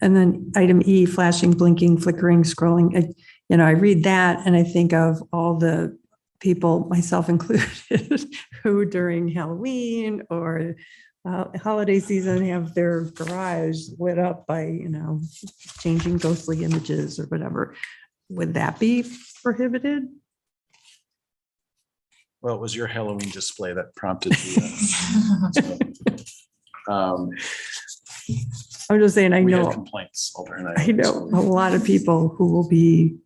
And then item E, flashing, blinking, flickering, scrolling. I read that and I think of all the people, myself included, who during Halloween or holiday season have their garage lit up by, changing ghostly images or whatever. Would that be prohibited? Well, it was your Halloween display that prompted the. I'm just saying, I We had know, complaints. Alder and I know a lot of people who will be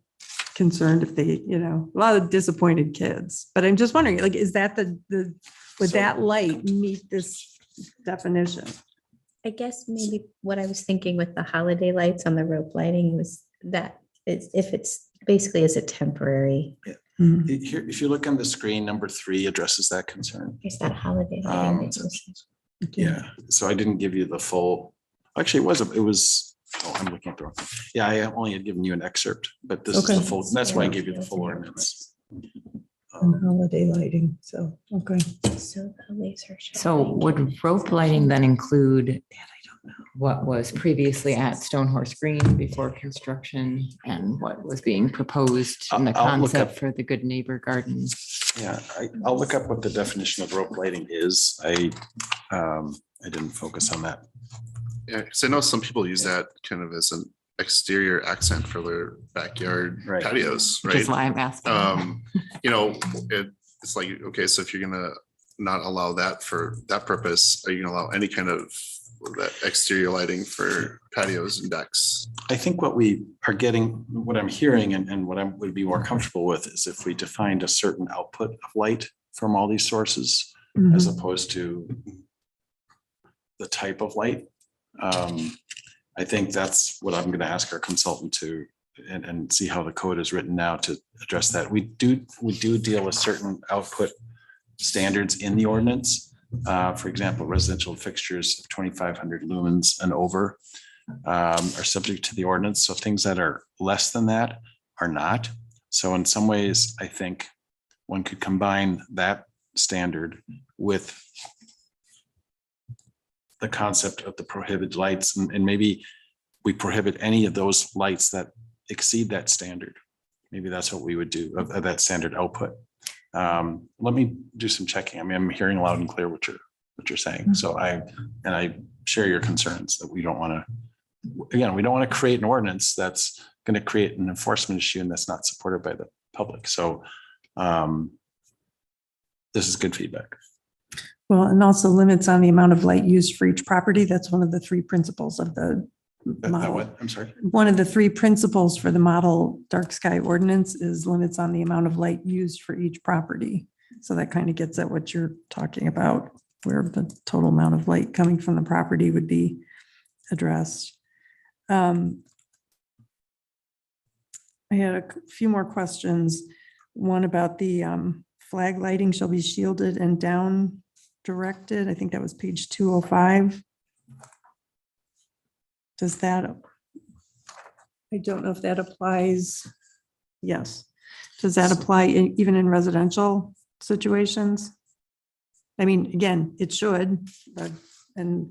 concerned if they, a lot of disappointed kids, but I'm just wondering, like, is that would So- that light meet this definition? I guess maybe what I was thinking with the holiday lights on the rope lighting was that if it's basically as a temporary, Here, if you look on the screen, number 3 addresses that concern. is that holiday lighting that you were saying? Yeah, so I didn't give you the full, actually, it was, oh, I'm looking at the wrong thing. Yeah, I only had given you an excerpt, but this is the Okay. full, that's why I gave you the full ordinance. Holiday lighting, so, okay. So the laser. So would rope lighting then include what was previously at Stonehorse Green before construction and what was being proposed in the I'll look concept up- for the Good Neighbor Garden? Yeah, I'll look up what the definition of rope lighting is. I didn't focus on that. Yeah, because I know some people use that kind of as an exterior accent for their backyard Right. patios, Which is right? why I'm asking. It's like, okay, so if you're gonna not allow that for that purpose, are you gonna allow any kind of that exterior lighting for patios and decks? I think what we are getting, what I'm hearing and what I would be more comfortable with is if we defined a certain output of light from all these sources as opposed to the type of light. I think that's what I'm going to ask our consultant to and see how the code is written now to address that. We do deal with certain output standards in the ordinance. For example, residential fixtures of 2,500 lumens and over are subject to the ordinance. So things that are less than that are not. So in some ways, I think one could combine that standard with the concept of the prohibited lights, and maybe we prohibit any of those lights that exceed that standard. Maybe that's what we would do of that standard output. Let me do some checking. I mean, I'm hearing loud and clear what you're saying. So I share your concerns that we don't want to create an ordinance that's going to create an enforcement issue and that's not supported by the public. So this is good feedback. Well, and also limits on the amount of light used for each property. That's one of the 3 principles of the model. What? I'm sorry. One of the 3 principles for the model dark sky ordinance is limits on the amount of light used for each property. So that kind of gets at what you're talking about, where the total amount of light coming from the property would be addressed. I had a few more questions. One about the flag lighting shall be shielded and down directed. I think that was page 205. Does that, I don't know if that applies. Yes. Does that apply even in residential situations? I mean, again, it should, but, and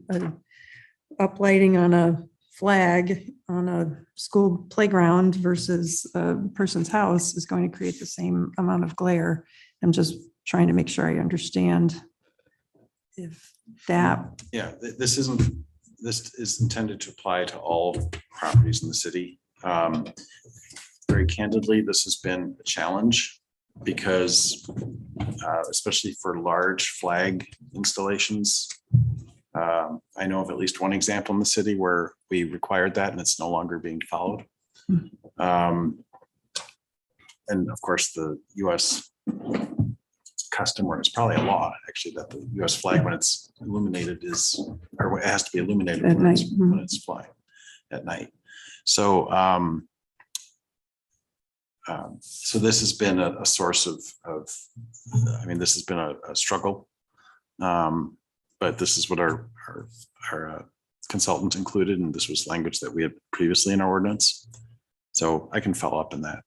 uplighting on a flag on a school playground versus a person's house is going to create the same amount of glare. I'm just trying to make sure I understand if that. Yeah, this is intended to apply to all properties in the city. Very candidly, this has been a challenge because especially for large flag installations, I know of at least one example in the city where we required that and it's no longer being followed. And of course, the US custom, or it's probably a law actually, that the US flag when it's illuminated is, or it has to be illuminated At when night. it's flying at night. So so this has been a source of I mean, this has been a struggle. But this is what our consultant included, and this was language that we had previously in our ordinance. So I can follow up on that.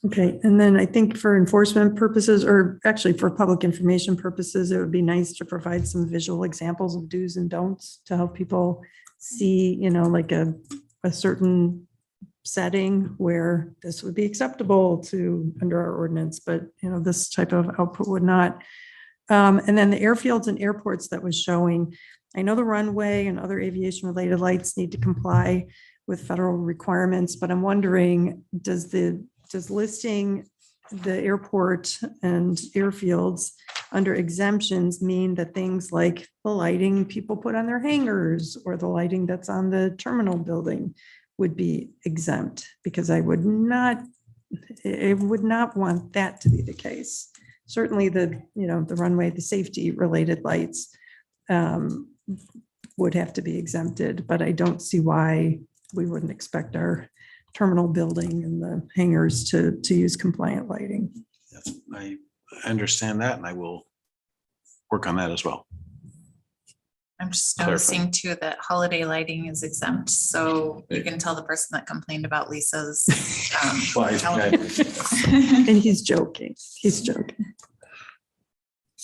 Okay, and then I think for enforcement purposes, or actually for public information purposes, it would be nice to provide some visual examples of do's and don'ts to help people see, like a certain setting where this would be acceptable to under our ordinance, but this type of output would not. And then the airfields and airports that was showing, I know the runway and other aviation related lights need to comply with federal requirements, but I'm wondering, does listing the airport and airfields under exemptions mean that things like the lighting people put on their hangars or the lighting that's on the terminal building would be exempt? Because I would not I would not want that to be the case. Certainly the, the runway, the safety related lights would have to be exempted, but I don't see why we wouldn't expect our terminal building and the hangars to use compliant lighting. Yes, I understand that, and I will work on that as well. I'm just Clarify. noticing too that holiday lighting is exempt, so you can tell the person that complained about Lisa's. Well, calendar. And he's joking. He's joking.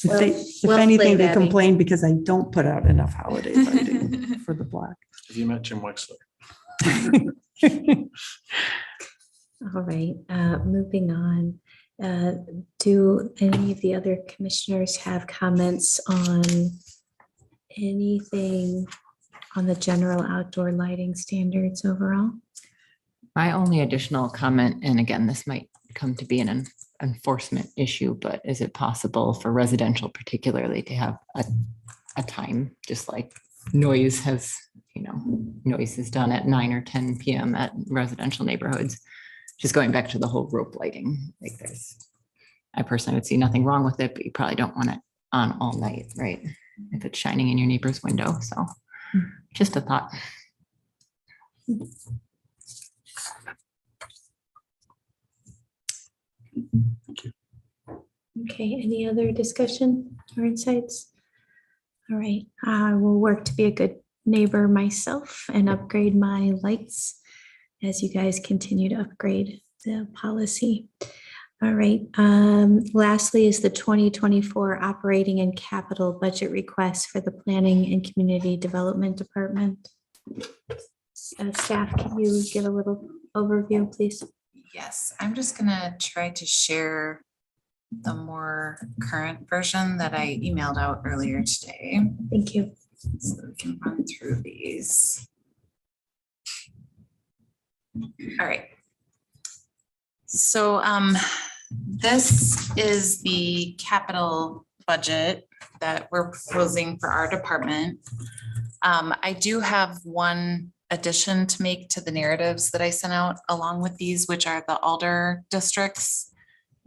Well- If well anything, played, they Abby. complain because I don't put out enough holiday lighting for the block. Have you met Jim Wexler? All right, moving on. Do any of the other commissioners have comments on anything on the general outdoor lighting standards overall? My only additional comment, and again, this might come to be an enforcement issue, but is it possible for residential particularly to have a time, just like noise has, noise is done at 9 or 10 PM at residential neighborhoods? Just going back to the whole rope lighting, like I personally would see nothing wrong with it, but you probably don't want it on all night, right? If it's shining in your neighbor's window. So just a thought. Okay, any other discussion or insights? All right, I will work to be a good neighbor myself and upgrade my lights as you guys continue to upgrade the policy. All right, lastly is the 2024 operating and capital budget request for the Planning and Community Development Department. Staff, can you give a little overview, please? Yes, I'm just gonna try to share the more current version that I emailed out earlier today. Thank you. So we can run through these. All right. So this is the capital budget that we're proposing for our department. I do have one addition to make to the narratives that I sent out along with these, which are the Alder districts,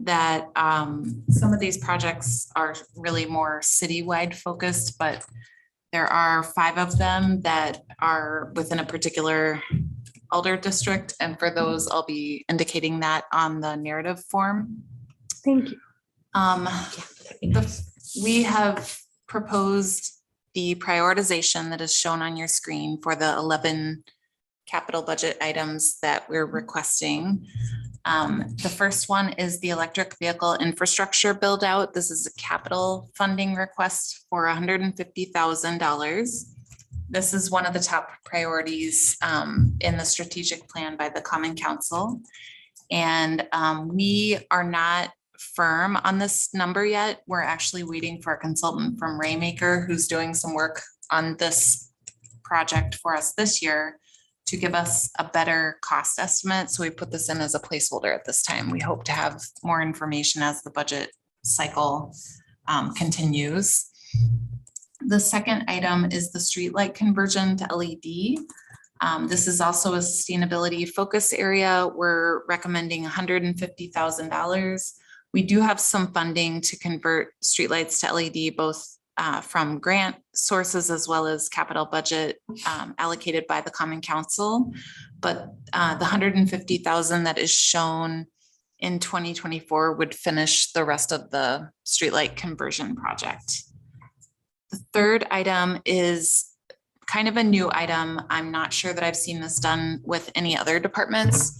that some of these projects are really more citywide focused, but there are 5 of them that are within a particular Alder district. And for those, I'll be indicating that on the narrative form. Thank you. We have proposed the prioritization that is shown on your screen for the 11 capital budget items that we're requesting. The first one is the electric vehicle infrastructure build out. This is a capital funding request for $150,000. This is one of the top priorities in the strategic plan by the Common Council. And we are not firm on this number yet. We're actually waiting for a consultant from Raymaker who's doing some work on this project for us this year to give us a better cost estimate. So we put this in as a placeholder at this time. We hope to have more information as the budget cycle continues. The second item is the streetlight conversion to LED. This is also a sustainability focus area. We're recommending $150,000. We do have some funding to convert streetlights to LED, both from grant sources as well as capital budget allocated by the Common Council. But the $150,000 that is shown in 2024 would finish the rest of the streetlight conversion project. The third item is kind of a new item. I'm not sure that I've seen this done with any other departments.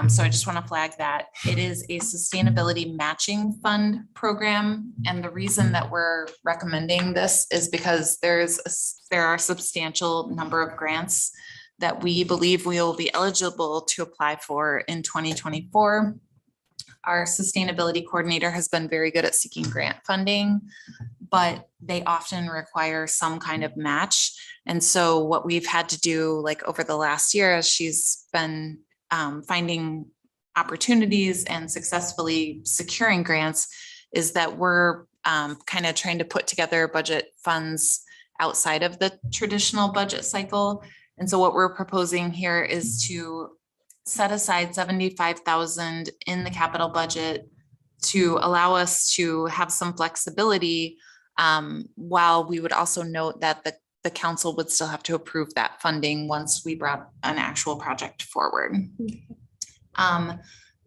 So I just want to flag that it is a sustainability matching fund program. And the reason that we're recommending this is because there are a substantial number of grants that we believe we will be eligible to apply for in 2024. Our sustainability coordinator has been very good at seeking grant funding, but they often require some kind of match. And so what we've had to do, like over the last year, as she's been finding opportunities and successfully securing grants, is that we're kind of trying to put together budget funds outside of the traditional budget cycle. And so what we're proposing here is to set aside 75,000 in the capital budget to allow us to have some flexibility, while we would also note that the council would still have to approve that funding once we brought an actual project forward.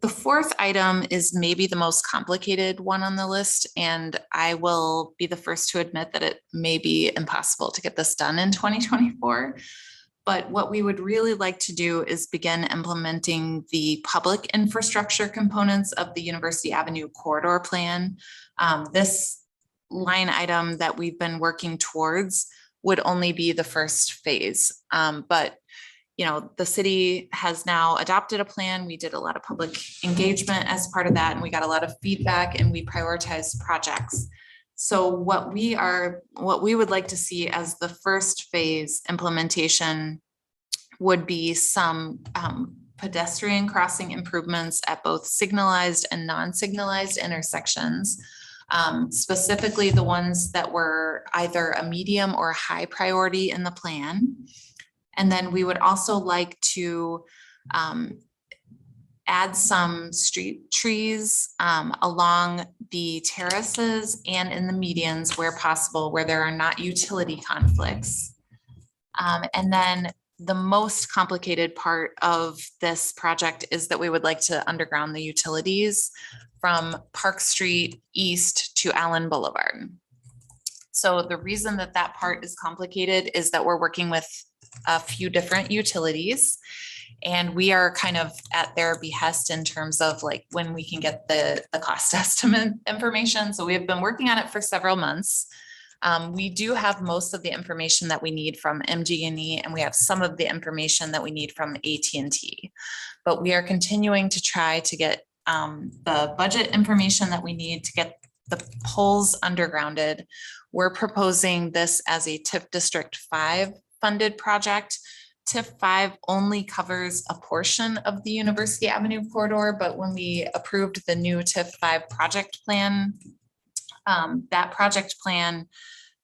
The fourth item is maybe the most complicated one on the list, and I will be the first to admit that it may be impossible to get this done in 2024. But what we would really like to do is begin implementing the public infrastructure components of the University Avenue corridor plan. This line item that we've been working towards would only be the first phase. But you know, the city has now adopted a plan. We did a lot of public engagement as part of that, and we got a lot of feedback, and we prioritized projects. So what we would like to see as the first phase implementation would be some pedestrian crossing improvements at both signalized and non-signalized intersections. Specifically the ones that were either a medium or a high priority in the plan. And then we would also like to add some street trees along the terraces and in the medians where possible, where there are not utility conflicts. And then the most complicated part of this project is that we would like to underground the utilities from Park Street east to Allen Boulevard. So the reason that that part is complicated is that we're working with a few different utilities, and we are kind of at their behest in terms of like when we can get the cost estimate information. So we have been working on it for several months. We do have most of the information that we need from MG&E, and we have some of the information that we need from AT&T, but we are continuing to try to get the budget information that we need to get the poles undergrounded. We're proposing this as a TIF District 5 funded project. TIF 5 only covers a portion of the University Avenue corridor, but when we approved the new TIF 5 project plan, that project plan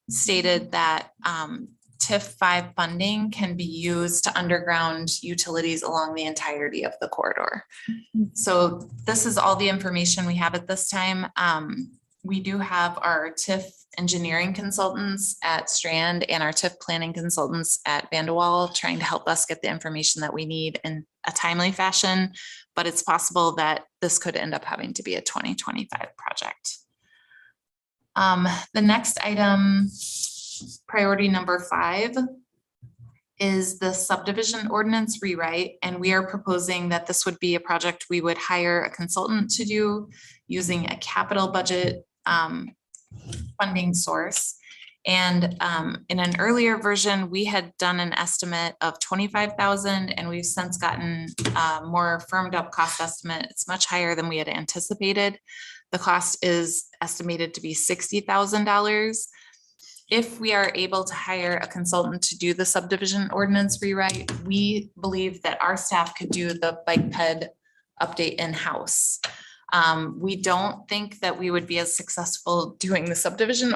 stated that TIF 5 funding can be used to underground utilities along the entirety of the corridor. So this is all the information we have at this time. We do have our TIF engineering consultants at Strand and our TIF planning consultants at Vanderwall trying to help us get the information that we need in a timely fashion, but it's possible that this could end up having to be a 2025 project. The next item, priority number 5, is the subdivision ordinance rewrite, and we are proposing that this would be a project we would hire a consultant to do using a capital budget funding source. And in an earlier version, we had done an estimate of 25,000, and we've since gotten more firmed up cost estimate. It's much higher than we had anticipated. The cost is estimated to be $60,000. If we are able to hire a consultant to do the subdivision ordinance rewrite, we believe that our staff could do the bike ped update in-house. We don't think that we would be as successful doing the subdivision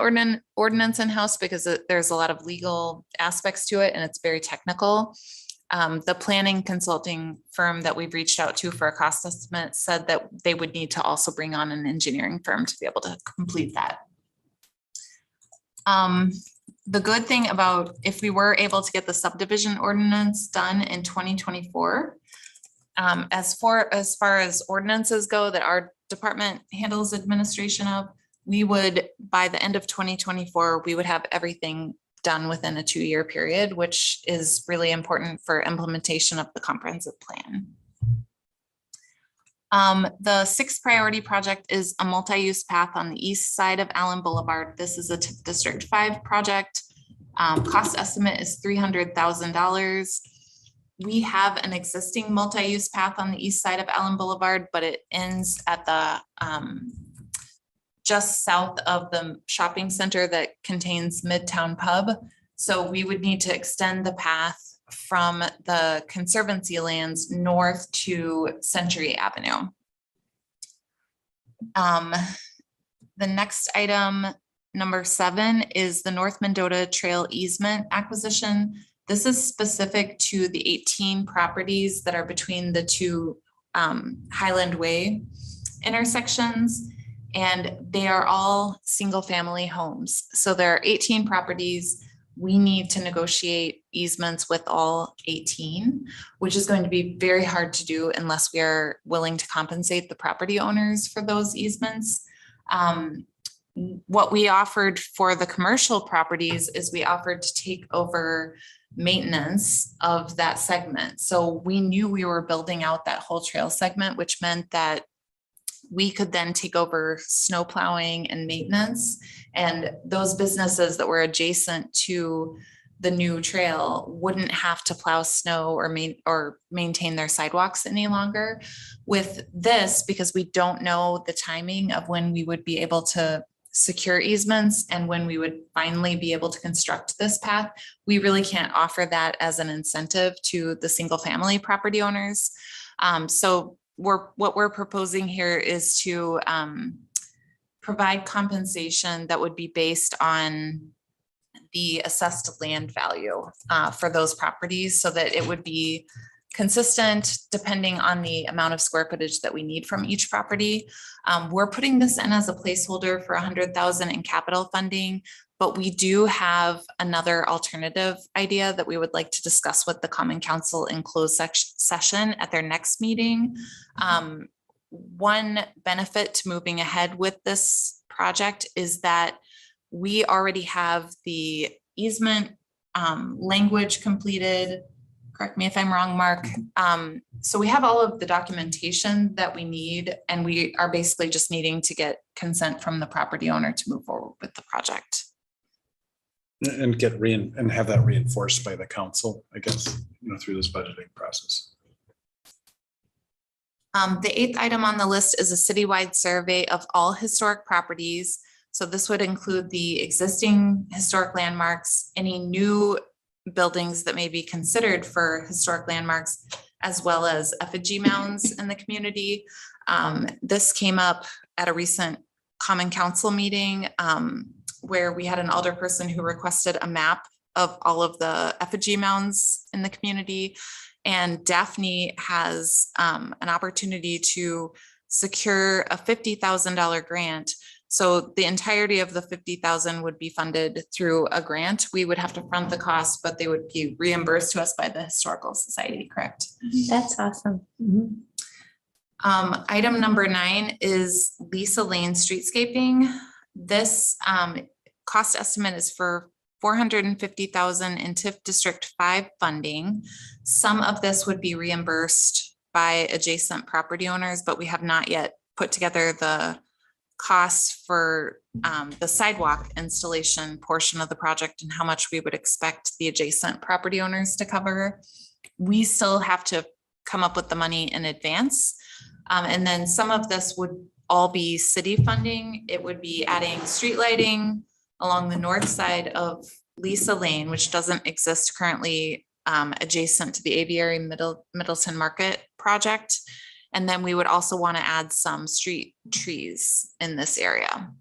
ordinance in-house because there's a lot of legal aspects to it and it's very technical. The planning consulting firm that we've reached out to for a cost estimate said that they would need to also bring on an engineering firm to be able to complete that. The good thing about if we were able to get the subdivision ordinance done in 2024, as far as ordinances go that our department handles administration of, we would, by the end of 2024, we would have everything done within a 2-year period, which is really important for implementation of the comprehensive plan. The 6th priority project is a multi-use path on the east side of Allen Boulevard. This is a TIF District 5 project. Cost estimate is $300,000. We have an existing multi-use path on the east side of Allen Boulevard, but it ends at the just south of the shopping center that contains Midtown Pub. So we would need to extend the path from the Conservancy lands north to Century Avenue. The next item, number 7, is the North Mendota Trail easement acquisition. This is specific to the 18 properties that are between the two Highland Way intersections. And they are all single-family homes. So there are 18 properties. We need to negotiate easements with all 18, which is going to be very hard to do unless we are willing to compensate the property owners for those easements. What we offered for the commercial properties is we offered to take over maintenance of that segment. So we knew we were building out that whole trail segment, which meant that we could then take over snow plowing and maintenance. And those businesses that were adjacent to the new trail wouldn't have to plow snow or maintain their sidewalks any longer. With this, because we don't know the timing of when we would be able to secure easements and when we would finally be able to construct this path, we really can't offer that as an incentive to the single family property owners. So what we're proposing here is to provide compensation that would be based on the assessed land value for those properties, so that it would be consistent depending on the amount of square footage that we need from each property. We're putting this in as a placeholder for 100,000 in capital funding, but we do have another alternative idea that we would like to discuss with the Common Council in closed session at their next meeting. One benefit to moving ahead with this project is that we already have the easement language completed. Correct me if I'm wrong, Mark. So we have all of the documentation that we need, and we are basically just needing to get consent from the property owner to move forward with the project. And and have that reinforced by the council, I guess, through this budgeting process. The 8th item on the list is a citywide survey of all historic properties. So this would include the existing historic landmarks, any new buildings that may be considered for historic landmarks, as well as effigy mounds in the community. This came up at a recent Common Council meeting where we had an alderperson who requested a map of all of the effigy mounds in the community. And Daphne has an opportunity to secure a $50,000 grant. So the entirety of the 50,000 would be funded through a grant. We would have to front the cost, but they would be reimbursed to us by the Historical Society, correct? That's awesome. Item number 9 is Lisa Lane streetscaping. This cost estimate is for $450,000 in TIF District 5 funding. Some of this would be reimbursed by adjacent property owners, but we have not yet put together the costs for the sidewalk installation portion of the project and how much we would expect the adjacent property owners to cover. We still have to come up with the money in advance. And then some of this would all be city funding. It would be adding street lighting along the north side of Lisa Lane, which doesn't exist currently adjacent to the Aviary Middleton Market project. And then we would also want to add some street trees in this area.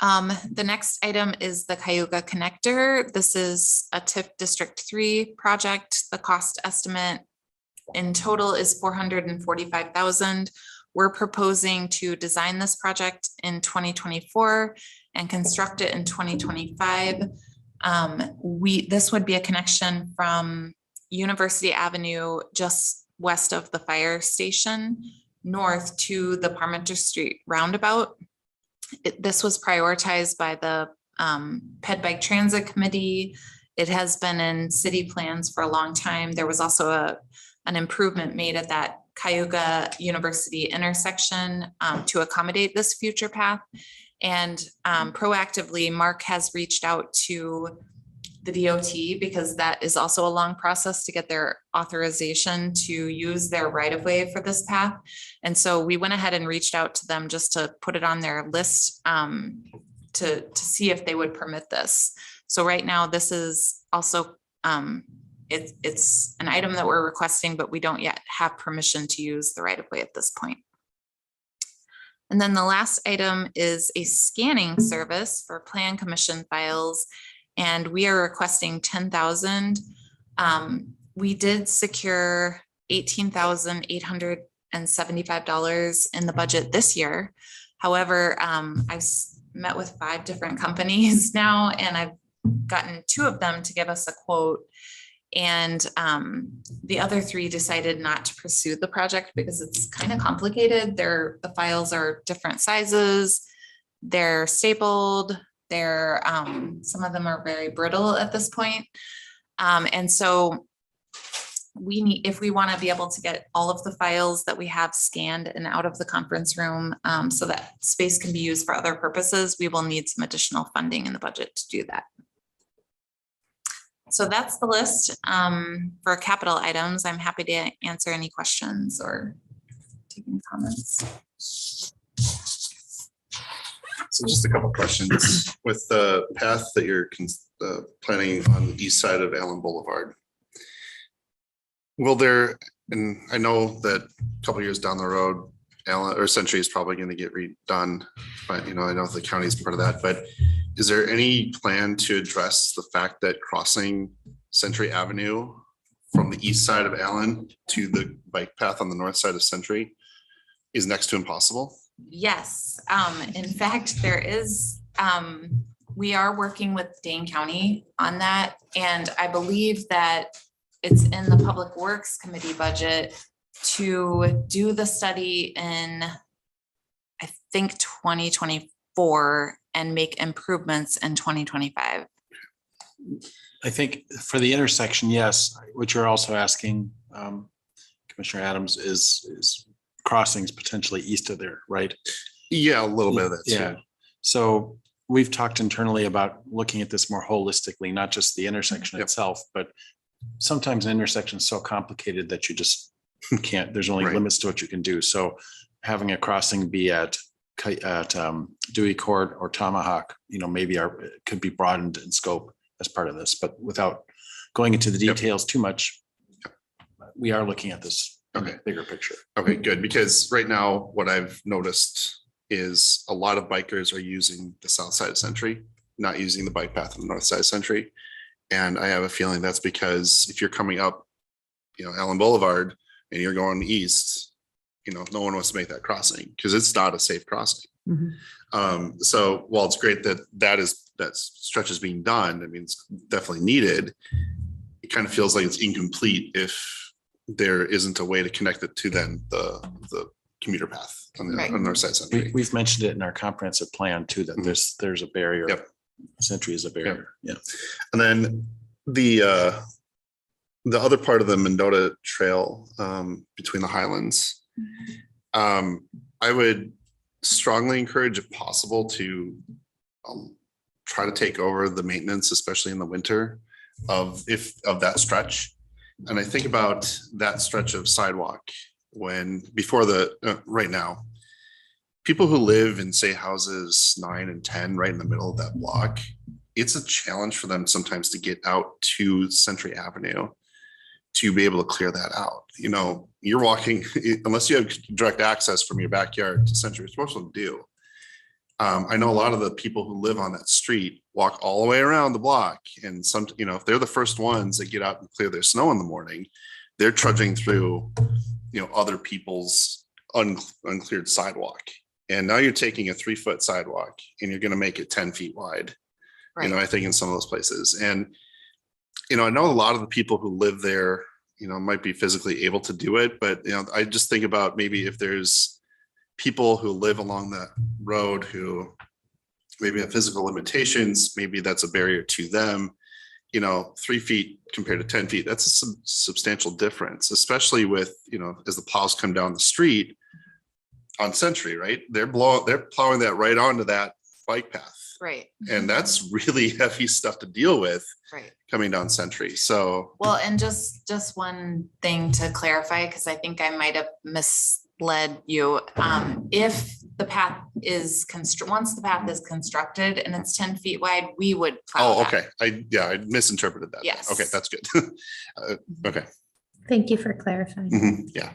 The next item is the Cayuga Connector. This is a TIF District 3 project. The cost estimate in total is $445,000. We're proposing to design this project in 2024 and construct it in 2025. This would be a connection from University Avenue, just west of the fire station, north to the Parmenter Street roundabout. This was prioritized by the Ped Bike Transit Committee. It has been in city plans for a long time. There was also an improvement made at that Cayuga University intersection to accommodate this future path. And proactively, Mark has reached out to the DOT because that is also a long process to get their authorization to use their right of way for this path. And so we went ahead and reached out to them just to put it on their list to see if they would permit this. So right now, this is also it's an item that we're requesting, but we don't yet have permission to use the right of way at this point. And then the last item is a scanning service for Plan Commission files. and we are requesting 10,000. We did secure $18,875 in the budget this year. However, I've met with 5 different companies now, and I've gotten 2 of them to give us a quote. And the other 3 decided not to pursue the project because it's kind of complicated. The files are different sizes, they're stapled, they're some of them are very brittle at this point. And so we need, if we want to be able to get all of the files that we have scanned and out of the conference room, so that space can be used for other purposes, we will need some additional funding in the budget to do that. So that's the list for capital items. I'm happy to answer any questions or take any comments. So just a couple questions. With the path that you're planning on the east side of Allen Boulevard, will there, and I know that a couple years down the road, Allen or Century is probably going to get redone, but I know the county is part of that, but is there any plan to address the fact that crossing Century Avenue from the east side of Allen to the bike path on the north side of Century is next to impossible? Yes, in fact, there is, we are working with Dane County on that. And I believe that it's in the Public Works Committee budget to do the study in, I think, 2024 and make improvements in 2025. I think for the intersection, yes, what you're also asking, Commissioner Adams, is crossings potentially east of there, right? Yeah, a little bit of that Yeah. too. So we've talked internally about looking at this more holistically, not just the intersection Yep. itself, but sometimes an intersection is so complicated that you just can't, there's only Right. limits to what you can do. So having a crossing be at Dewey Court or Tomahawk, maybe could be broadened in scope as part of this, but without going into the Yep. details too much, we are looking at this in Okay. a bigger picture. Okay, good. Because right now, what I've noticed is a lot of bikers are using the south side of Century, not using the bike path on the north side of Century. And I have a feeling that's because if you're coming up, Allen Boulevard and you're going east, no one wants to make that crossing because it's not a safe crossing. Mhm. So while it's great that stretch is being done, I mean, it's definitely needed. It kind of feels like it's incomplete if there isn't a way to connect it to then the commuter path on the Right. on north side of Century. We've mentioned it in our comprehensive plan too, that there's a barrier. Yep. Century is a barrier. Yeah. And then the other part of the Mendota Trail between the Highlands, I would strongly encourage, if possible, to try to take over the maintenance, especially in the winter, of that stretch. And I think about that stretch of sidewalk before right now, people who live in, say, houses 9 and 10 right in the middle of that block, it's a challenge for them sometimes to get out to Century Avenue to be able to clear that out. You're walking, unless you have direct access from your backyard to Century, which most of them do. I know a lot of the people who live on that street walk all the way around the block, and if they're the first ones that get out and clear their snow in the morning, they're trudging through, other people's uncleared sidewalk. And now you're taking a 3-foot sidewalk and you're going to make it 10 feet wide. Right. I think in some of those places. And, I know a lot of the people who live there, might be physically able to do it, but, I just think about maybe if there's people who live along that road who maybe have physical limitations, maybe that's a barrier to them. 3 feet compared to 10 feet, that's a substantial difference, especially with, as the plows come down the street on Century, right? They're plowing that right onto that bike path. Right. And that's really heavy stuff to deal with Right. coming down Century. So, Well, and just one thing to clarify, because I think I might have misled you. If the path is once the path is constructed and it's 10 feet wide, we would plow oh, that. okay. I misinterpreted that. Yes. Okay, that's good. Okay. Thank you for clarifying. Yeah.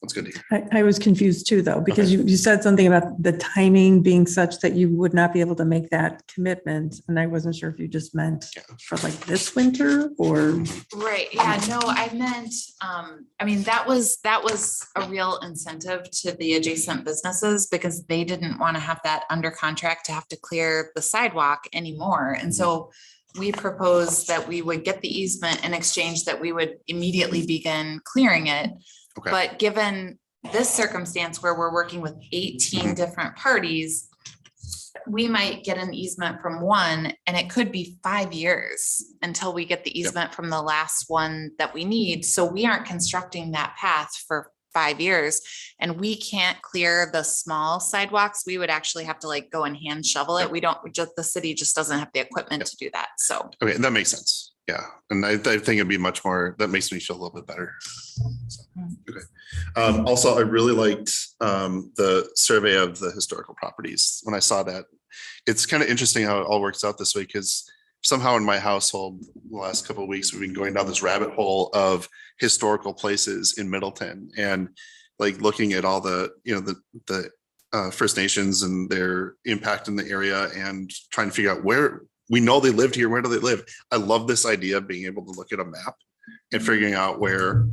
That's good to hear. I was confused too, though, because you said something about the timing being such that you would not be able to make that commitment. And I wasn't sure if you just meant for like this winter or. Right, yeah, no, I meant, I mean, that was a real incentive to the adjacent businesses because they didn't want to have that under contract to have to clear the sidewalk anymore. And so we proposed that we would get the easement in exchange that we would immediately begin clearing it. Okay. But given this circumstance where we're working with 18 different parties, we might get an easement from one and it could be 5 years until we get the easement from the last one that we need. So we aren't constructing that path for 5 years and we can't clear the small sidewalks. We would actually have to like go and hand shovel it. We don't, the city just doesn't have the equipment to do that. So. Okay, that makes sense. Yeah, and I think it'd be much more, that makes me feel a little bit better. So, okay. Also, I really liked the survey of the historical properties. When I saw that, it's kind of interesting how it all works out this way because somehow in my household, the last couple of weeks, we've been going down this rabbit hole of historical places in Middleton and like looking at all the, you know, the First Nations and their impact in the area and trying to figure out where we know they lived here. Where do they live? I love this idea of being able to look at a map and figuring out where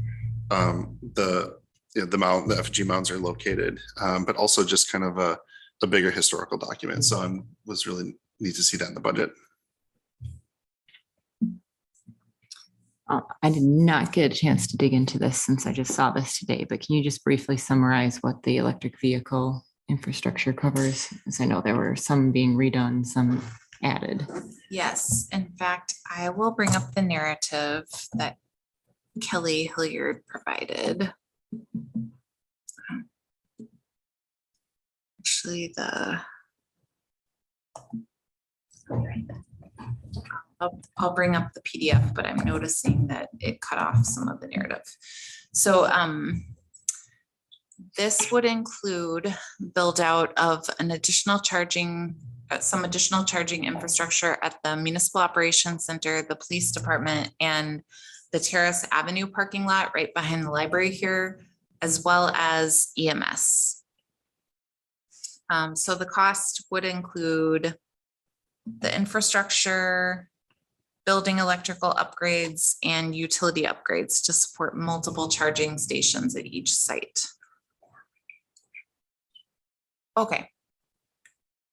the effigy mounds are located, but also just kind of a bigger historical document. So I was really neat to see that in the budget. I did not get a chance to dig into this since I just saw this today, but can you just briefly summarize what the electric vehicle infrastructure covers? As I know there were some being redone, some added. Yes, in fact, I will bring up the narrative that Kelly Hilliard provided. Actually, I'll bring up the PDF, but I'm noticing that it cut off some of the narrative. So this would include build out of an additional charging, some additional charging infrastructure at the Municipal Operations Center, the Police Department, and the Terrace Avenue parking lot right behind the library here, as well as EMS. So the cost would include the infrastructure, building electrical upgrades, and utility upgrades to support multiple charging stations at each site. Okay.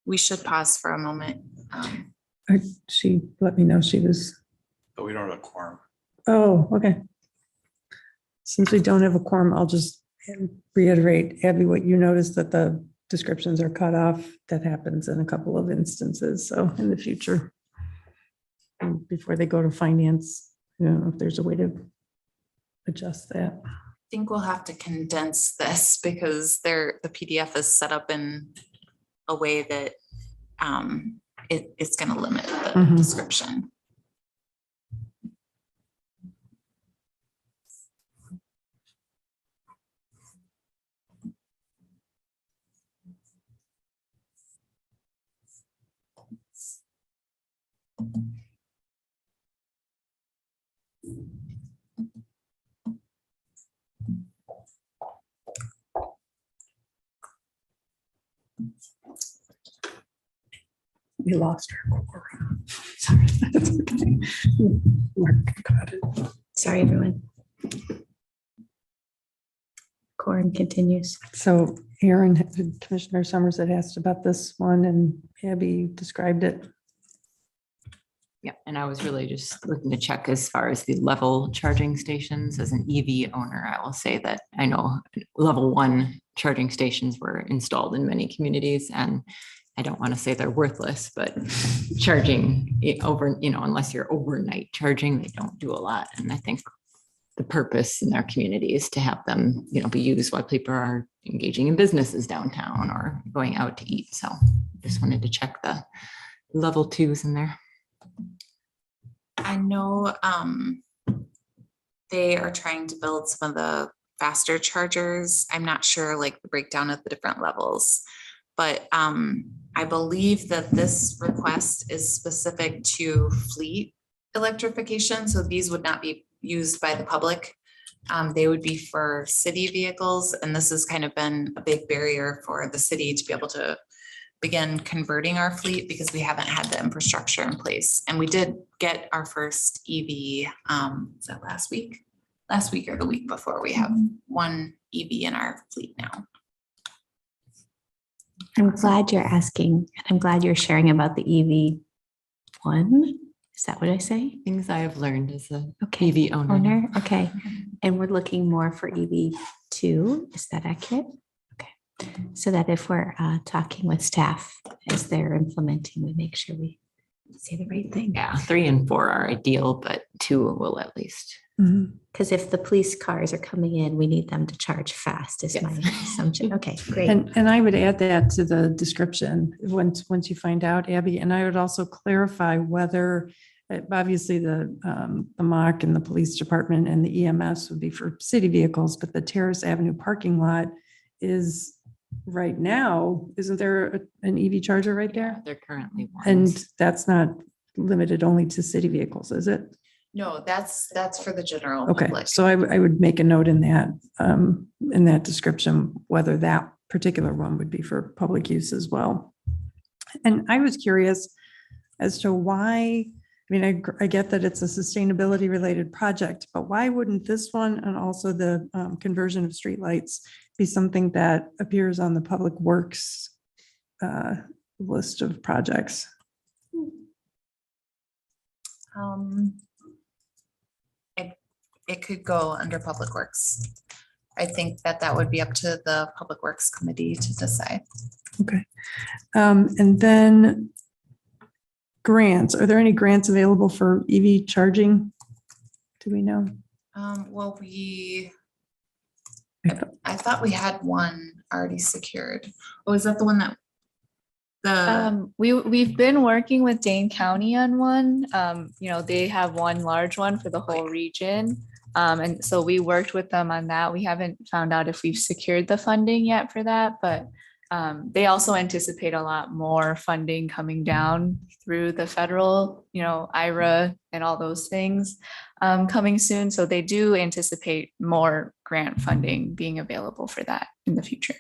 We should pause for a moment. She let me know she was. But we don't have a quorum. Oh, okay. Since we don't have a quorum, I'll just reiterate, Abby, what you noticed that the descriptions are cut off. That happens in a couple of instances. So in the future, before they go to finance, you know, if there's a way to adjust that. I think we'll have to condense this because the PDF is set up in a way that it's going to limit the description. We lost our quorum. Sorry. That's okay. Mark got it. Sorry, everyone. Quorum continues. So Aaron, Commissioner Summers had asked about this one and Abby described it. Yeah, and I was really just looking to check as far as the level charging stations. As an EV owner, I will say that I know level 1 charging stations were installed in many communities, and I don't want to say they're worthless, but charging it over, you know, unless you're overnight charging, they don't do a lot. And I think the purpose in our community is to have them, you know, be used while people are engaging in businesses downtown or going out to eat. So just wanted to check the level 2s in there. I know they are trying to build some of the faster chargers. I'm not sure like the breakdown of the different levels, but I believe that this request is specific to fleet electrification. So these would not be used by the public. They would be for city vehicles, and this has kind of been a big barrier for the city to be able to begin converting our fleet because we haven't had the infrastructure in place. And we did get our first EV, was that last week? Last week or the week before. We have one EV in our fleet now. I'm glad you're asking, and I'm glad you're sharing about the EV1. Is that what I say? Things I have learned as a Okay. EV owner. Owner, okay. And we're looking more for EV2, is that accurate? Okay. So that if we're talking with staff as they're implementing, we make sure we say the right thing. Yeah, 3 and 4 are ideal, but 2 will at least. Because if the police cars are coming in, we need them to charge fast, is my assumption. Okay, great. And I would add that to the description once you find out, Abby, and I would also clarify whether obviously the MOC and the police department and the EMS would be for city vehicles, but the Terrace Avenue parking lot is right now, isn't there an EV charger right there? They're currently ones. And that's not limited only to city vehicles, is it? No, that's for the general Okay, public. so I would make a note in that description, whether that particular one would be for public use as well. And I was curious as to why, I mean, I get that it's a sustainability related project, but why wouldn't this one and also the conversion of streetlights be something that appears on the Public Works list of projects? It could go under Public Works. I think that would be up to the Public Works Committee to decide. Okay. And then grants, are there any grants available for EV charging? Do we know? Well, I thought we had one already secured. Oh, is that the one that We've been working with Dane County on one. They have one large one for the whole region. And so we worked with them on that. We haven't found out if we've secured the funding yet for that, but they also anticipate a lot more funding coming down through the federal, IRA and all those things coming soon. So they do anticipate more grant funding being available for that in the future.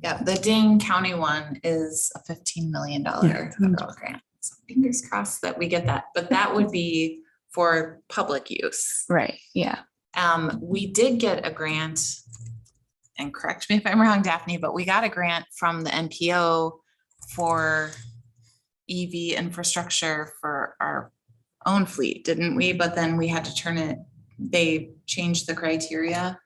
Yeah, the Dane County one is a $15 million federal grant. So fingers crossed that we get that, but that would be for public use. Right, yeah. We did get a grant, and correct me if I'm wrong, Daphne, but we got a grant from the NPO for EV infrastructure for our own fleet, didn't we? But then we had to they changed the criteria.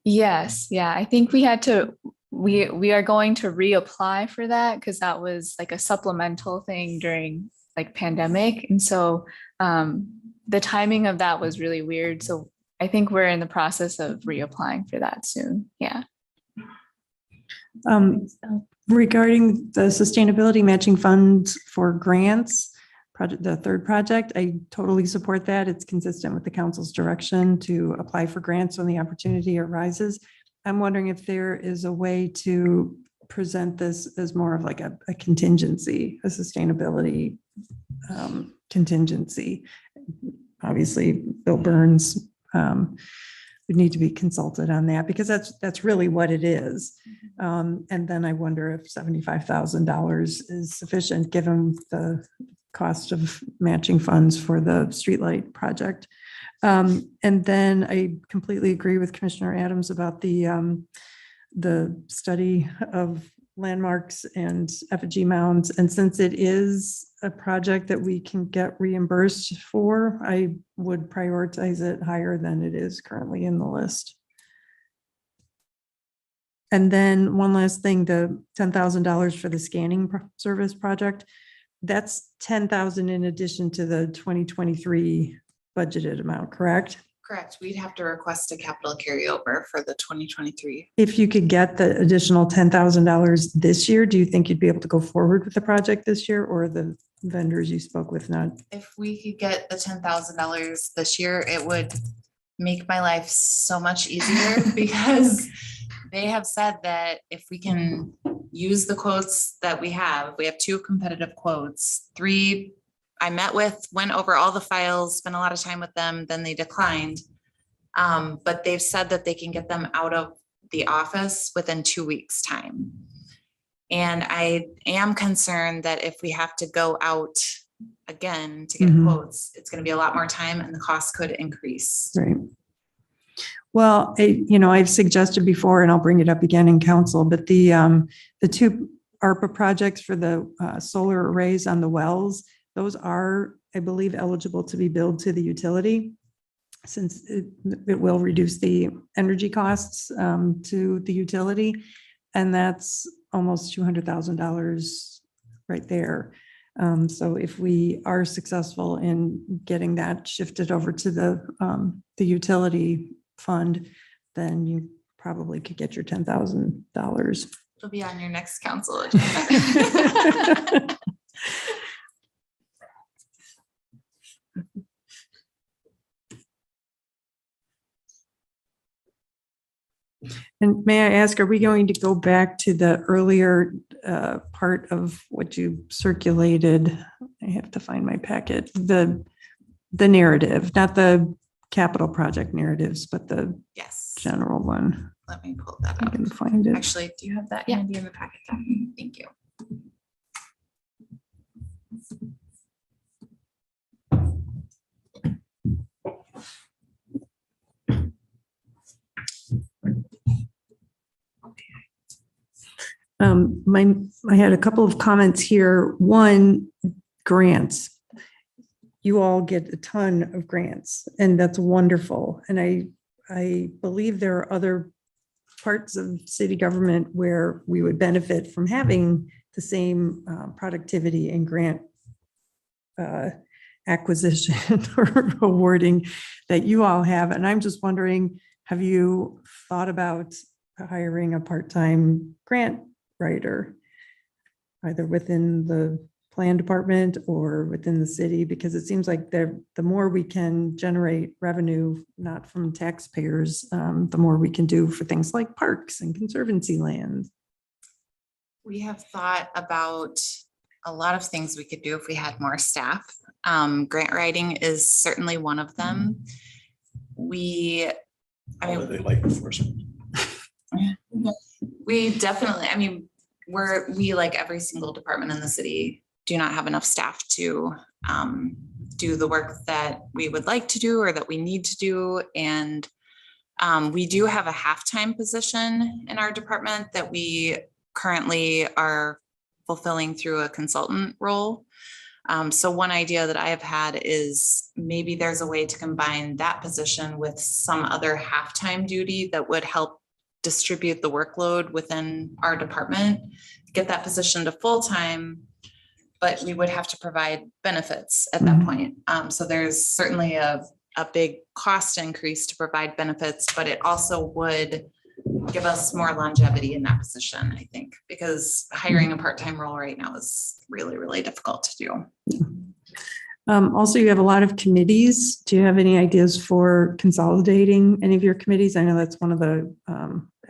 Yes, yeah, I think we had to, we are going to reapply for that because that was like a supplemental thing during like pandemic. And so the timing of that was really weird. So I think we're in the process of reapplying for that soon. Yeah. Regarding the sustainability matching funds for grants, the third project, I totally support that. It's consistent with the council's direction to apply for grants when the opportunity arises. I'm wondering if there is a way to present this as more of like a contingency, a sustainability contingency. Obviously, Bill Burns would need to be consulted on that because that's really what it is. And then I wonder if $75,000 is sufficient given the cost of matching funds for the streetlight project. And then I completely agree with Commissioner Adams about the study of landmarks and effigy mounds. And since it is a project that we can get reimbursed for, I would prioritize it higher than it is currently in the list. And then one last thing, the $10,000 for the scanning service project, that's 10,000 in addition to the 2023 budgeted amount, correct? Correct. We'd have to request a capital carryover for the 2023. If you could get the additional $10,000 this year, do you think you'd be able to go forward with the project this year, or the vendors you spoke with not? If we could get the $10,000 this year, it would make my life so much easier because they have said that if we can use the quotes that we have 2 competitive quotes, 3 I met with, went over all the files, spent a lot of time with them, then they declined. But they've said that they can get them out of the office within 2 weeks' time. And I am concerned that if we have to go out again to get quotes, it's going to be a lot more time and the cost could increase. Right. Well, I've suggested before, and I'll bring it up again in council, but the two ARPA projects for the solar arrays on the wells, those are, I believe, eligible to be billed to the utility, since it will reduce the energy costs to the utility. And that's almost $200,000 right there. So if we are successful in getting that shifted over to the utility fund, then you probably could get your $10,000. It'll be on your next council agenda. And may I ask, are we going to go back to the earlier part of what you circulated? I have to find my packet, the narrative, not the capital project narratives, but the Yes. general one. Let me pull that I up. can find it. Actually, do you have that Yeah. handy in the packet? Thank you. I had a couple of comments here. One, grants. You all get a ton of grants, and that's wonderful. And I believe there are other parts of city government where we would benefit from having the same productivity and grant acquisition or awarding that you all have. And I'm just wondering, have you thought about hiring a part-time grant writer, either within the plan department or within the city? Because it seems like the more we can generate revenue, not from taxpayers, the more we can do for things like parks and conservancy land. We have thought about a lot of things we could do if we had more staff. Grant writing is certainly one of them. They like enforcement. We definitely, we like every single department in the city do not have enough staff to do the work that we would like to do or that we need to do. And we do have a half-time position in our department that we currently are fulfilling through a consultant role. So one idea that I have had is maybe there's a way to combine that position with some other half-time duty that would help distribute the workload within our department, get that position to full-time, but we would have to provide benefits at that point. So there's certainly a big cost increase to provide benefits, but it also would give us more longevity in that position, I think, because hiring a part-time role right now is really, really difficult to do. Also, you have a lot of committees. Do you have any ideas for consolidating any of your committees? I know that's one of the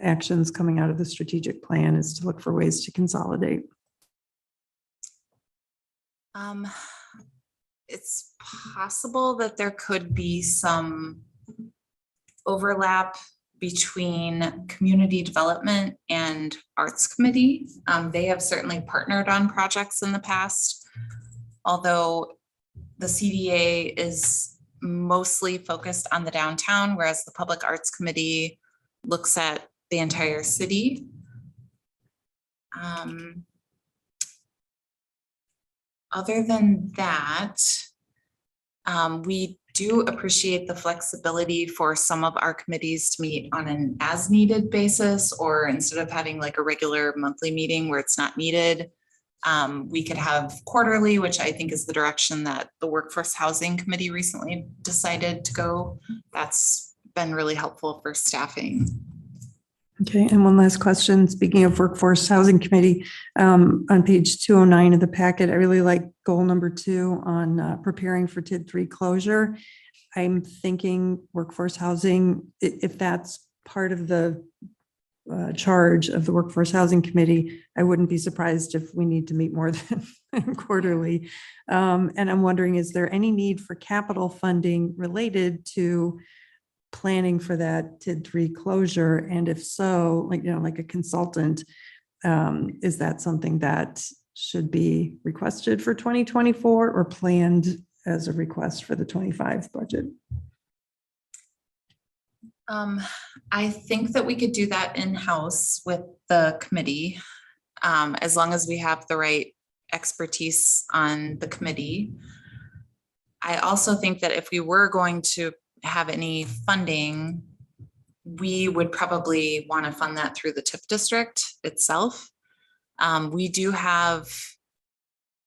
actions coming out of the strategic plan, is to look for ways to consolidate. It's possible that there could be some overlap between community development and arts committee. They have certainly partnered on projects in the past, although the CDA is mostly focused on the downtown, whereas the Public Arts Committee looks at the entire city. Other than that, we do appreciate the flexibility for some of our committees to meet on an as needed basis, or instead of having like a regular monthly meeting where it's not needed, we could have quarterly, which I think is the direction that the Workforce Housing Committee recently decided to go. That's been really helpful for staffing. Okay, and one last question. Speaking of Workforce Housing Committee, on page 209 of the packet, I really like goal number 2 on preparing for TID 3 closure. I'm thinking workforce housing, if that's part of the charge of the Workforce Housing Committee, I wouldn't be surprised if we need to meet more than quarterly. And I'm wondering, is there any need for capital funding related to planning for that TID 3 closure? And if so, like, like a consultant, is that something that should be requested for 2024 or planned as a request for the 25 budget? I think that we could do that in-house with the committee, as long as we have the right expertise on the committee. I also think that if we were going to have any funding, we would probably want to fund that through the TIF district itself. We do have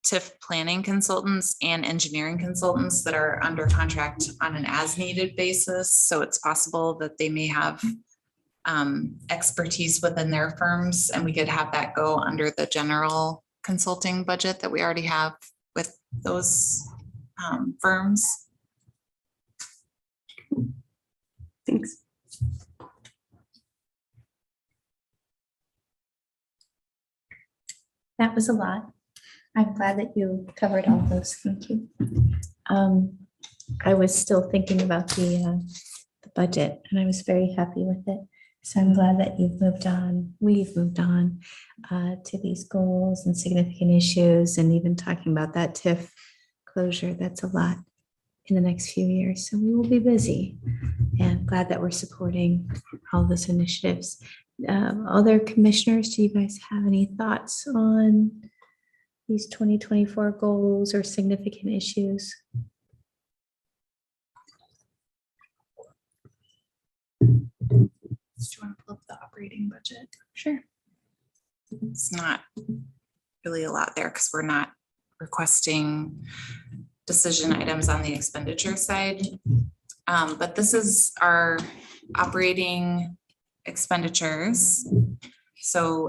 TIF planning consultants and engineering consultants that are under contract on an as-needed basis. So it's possible that they may have expertise within their firms, and we could have that go under the general consulting budget that we already have with those firms. Thanks. That was a lot. I'm glad that you covered all those. Thank you. I was still thinking about the budget, and I was very happy with it. So I'm glad that you've moved on. We've moved on to these goals and significant issues, and even talking about that TIF closure. That's a lot in the next few years. So we will be busy, and glad that we're supporting all those initiatives. Other commissioners, do you guys have any thoughts on these 2024 goals or significant issues? Do you want to pull up the operating budget? Sure. It's not really a lot there because we're not requesting decision items on the expenditure side. But this is our operating expenditures. So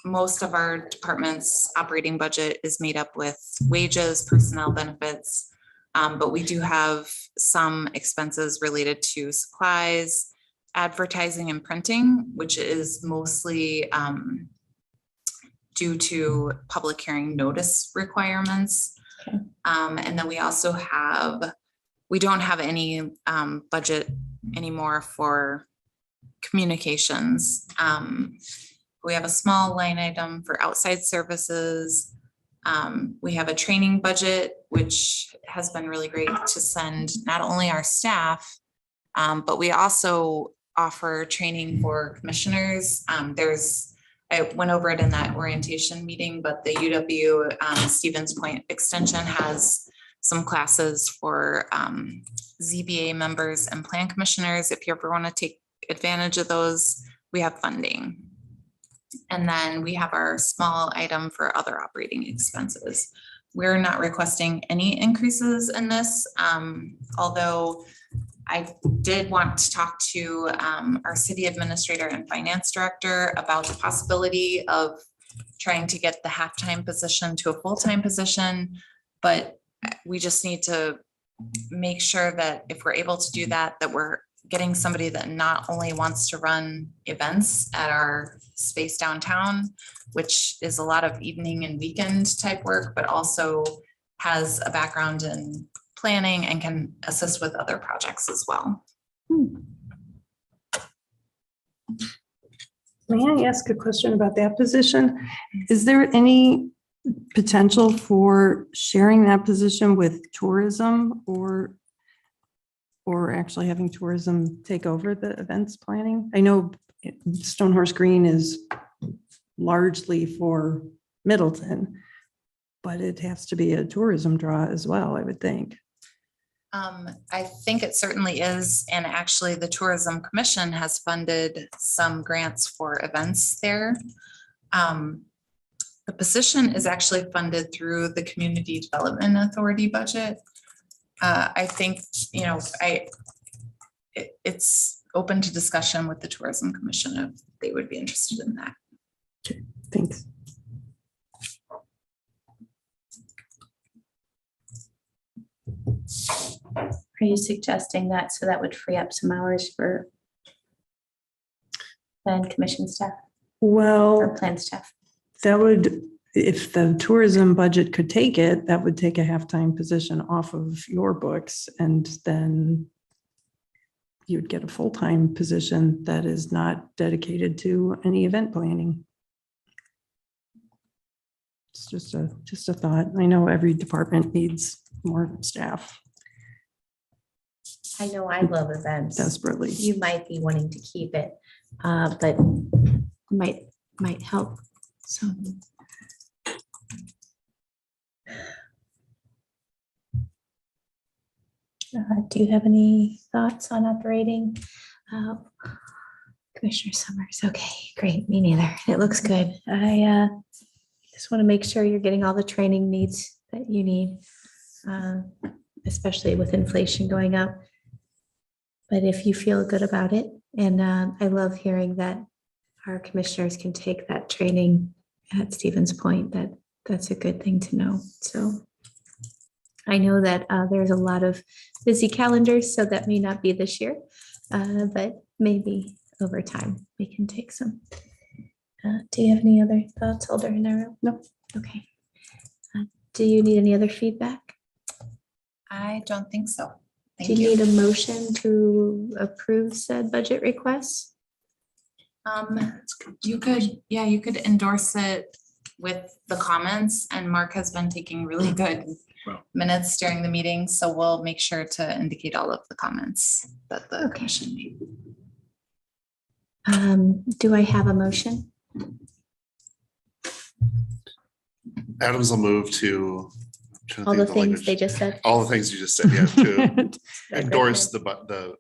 most of our department's operating budget is made up with wages, personnel benefits, but we do have some expenses related to supplies, advertising and printing, which is mostly due to public hearing notice requirements. Okay. And then we also we don't have any budget anymore for communications. We have a small line item for outside services. We have a training budget, which has been really great to send not only our staff, but we also offer training for commissioners. I went over it in that orientation meeting, but the UW Stevens Point Extension has some classes for ZBA members and plan commissioners. If you ever want to take advantage of those, we have funding. And then we have our small item for other operating expenses. We're not requesting any increases in this, although I did want to talk to our city administrator and finance director about the possibility of trying to get the half-time position to a full-time position, but we just need to make sure that if we're able to do that, that we're getting somebody that not only wants to run events at our space downtown, which is a lot of evening and weekend type work, but also has a background in planning and can assist with other projects as well. May I ask a question about that position? Is there any potential for sharing that position with tourism or actually having tourism take over the events planning? I know Stonehorse Green is largely for Middleton, but it has to be a tourism draw as well, I would think. I think it certainly is. And actually the Tourism Commission has funded some grants for events there. The position is actually funded through the Community Development Authority budget. I think, it's open to discussion with the Tourism Commission if they would be interested in that. Okay, thanks. Are you suggesting that so that would free up some hours for plan commission staff or Well, plan staff? that would, if the tourism budget could take it, that would take a half-time position off of your books and then you'd get a full-time position that is not dedicated to any event planning. It's just a thought. I know every department needs more staff I know I love events. desperately. You might be wanting to keep it, but might help. So. Do you have any thoughts on operating? Commissioner Summers, okay, great, me neither. It looks good. I just want to make sure you're getting all the training needs that you need, especially with inflation going up. But if you feel good about it, and I love hearing that our commissioners can take that training at Stephen's point, that's a good thing to know. So I know that there's a lot of busy calendars, so that may not be this year, but maybe over time we can take some. Do you have any other thoughts, Alder? No. Okay. Do you need any other feedback? I don't think so. Do Thank you you. need a motion to approve said budget requests? You could endorse it with the comments, and Mark has been taking really good Wow. minutes during the meeting, so we'll make sure to indicate all of the comments that the Okay. commission made. Do I have a motion? Adams will move to. All the things they just said. All the things you just said, yeah, to endorse the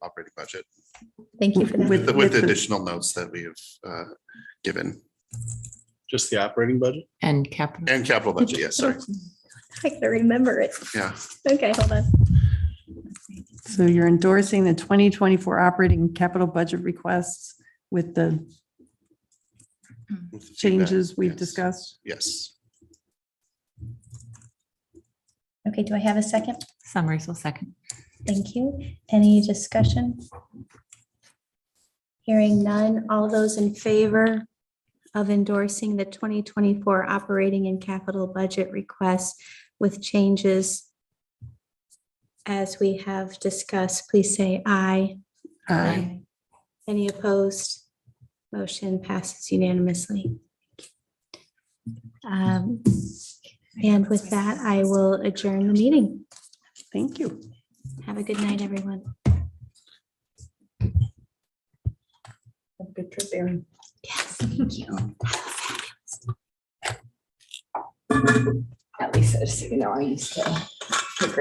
operating budget Thank you for that. with With the the- additional notes that we have given. Just the operating budget? And capital. And capital budget, yes, sorry. I gotta remember it. Yeah. Okay, hold on. So you're endorsing the 2024 operating capital budget requests with the With the feedback, changes we've yes. discussed. Yes. Okay, do I have a second? Summers will second. Thank you. Any discussion? Hearing none, all those in favor of endorsing the 2024 operating and capital budget requests with changes as we have discussed, please say aye. Aye. Any opposed? Motion passes unanimously. And with that, I will adjourn the meeting. Thank you. Have a good night, everyone. Have a good trip, Erin. Yes, thank you. At least, so you know, I used to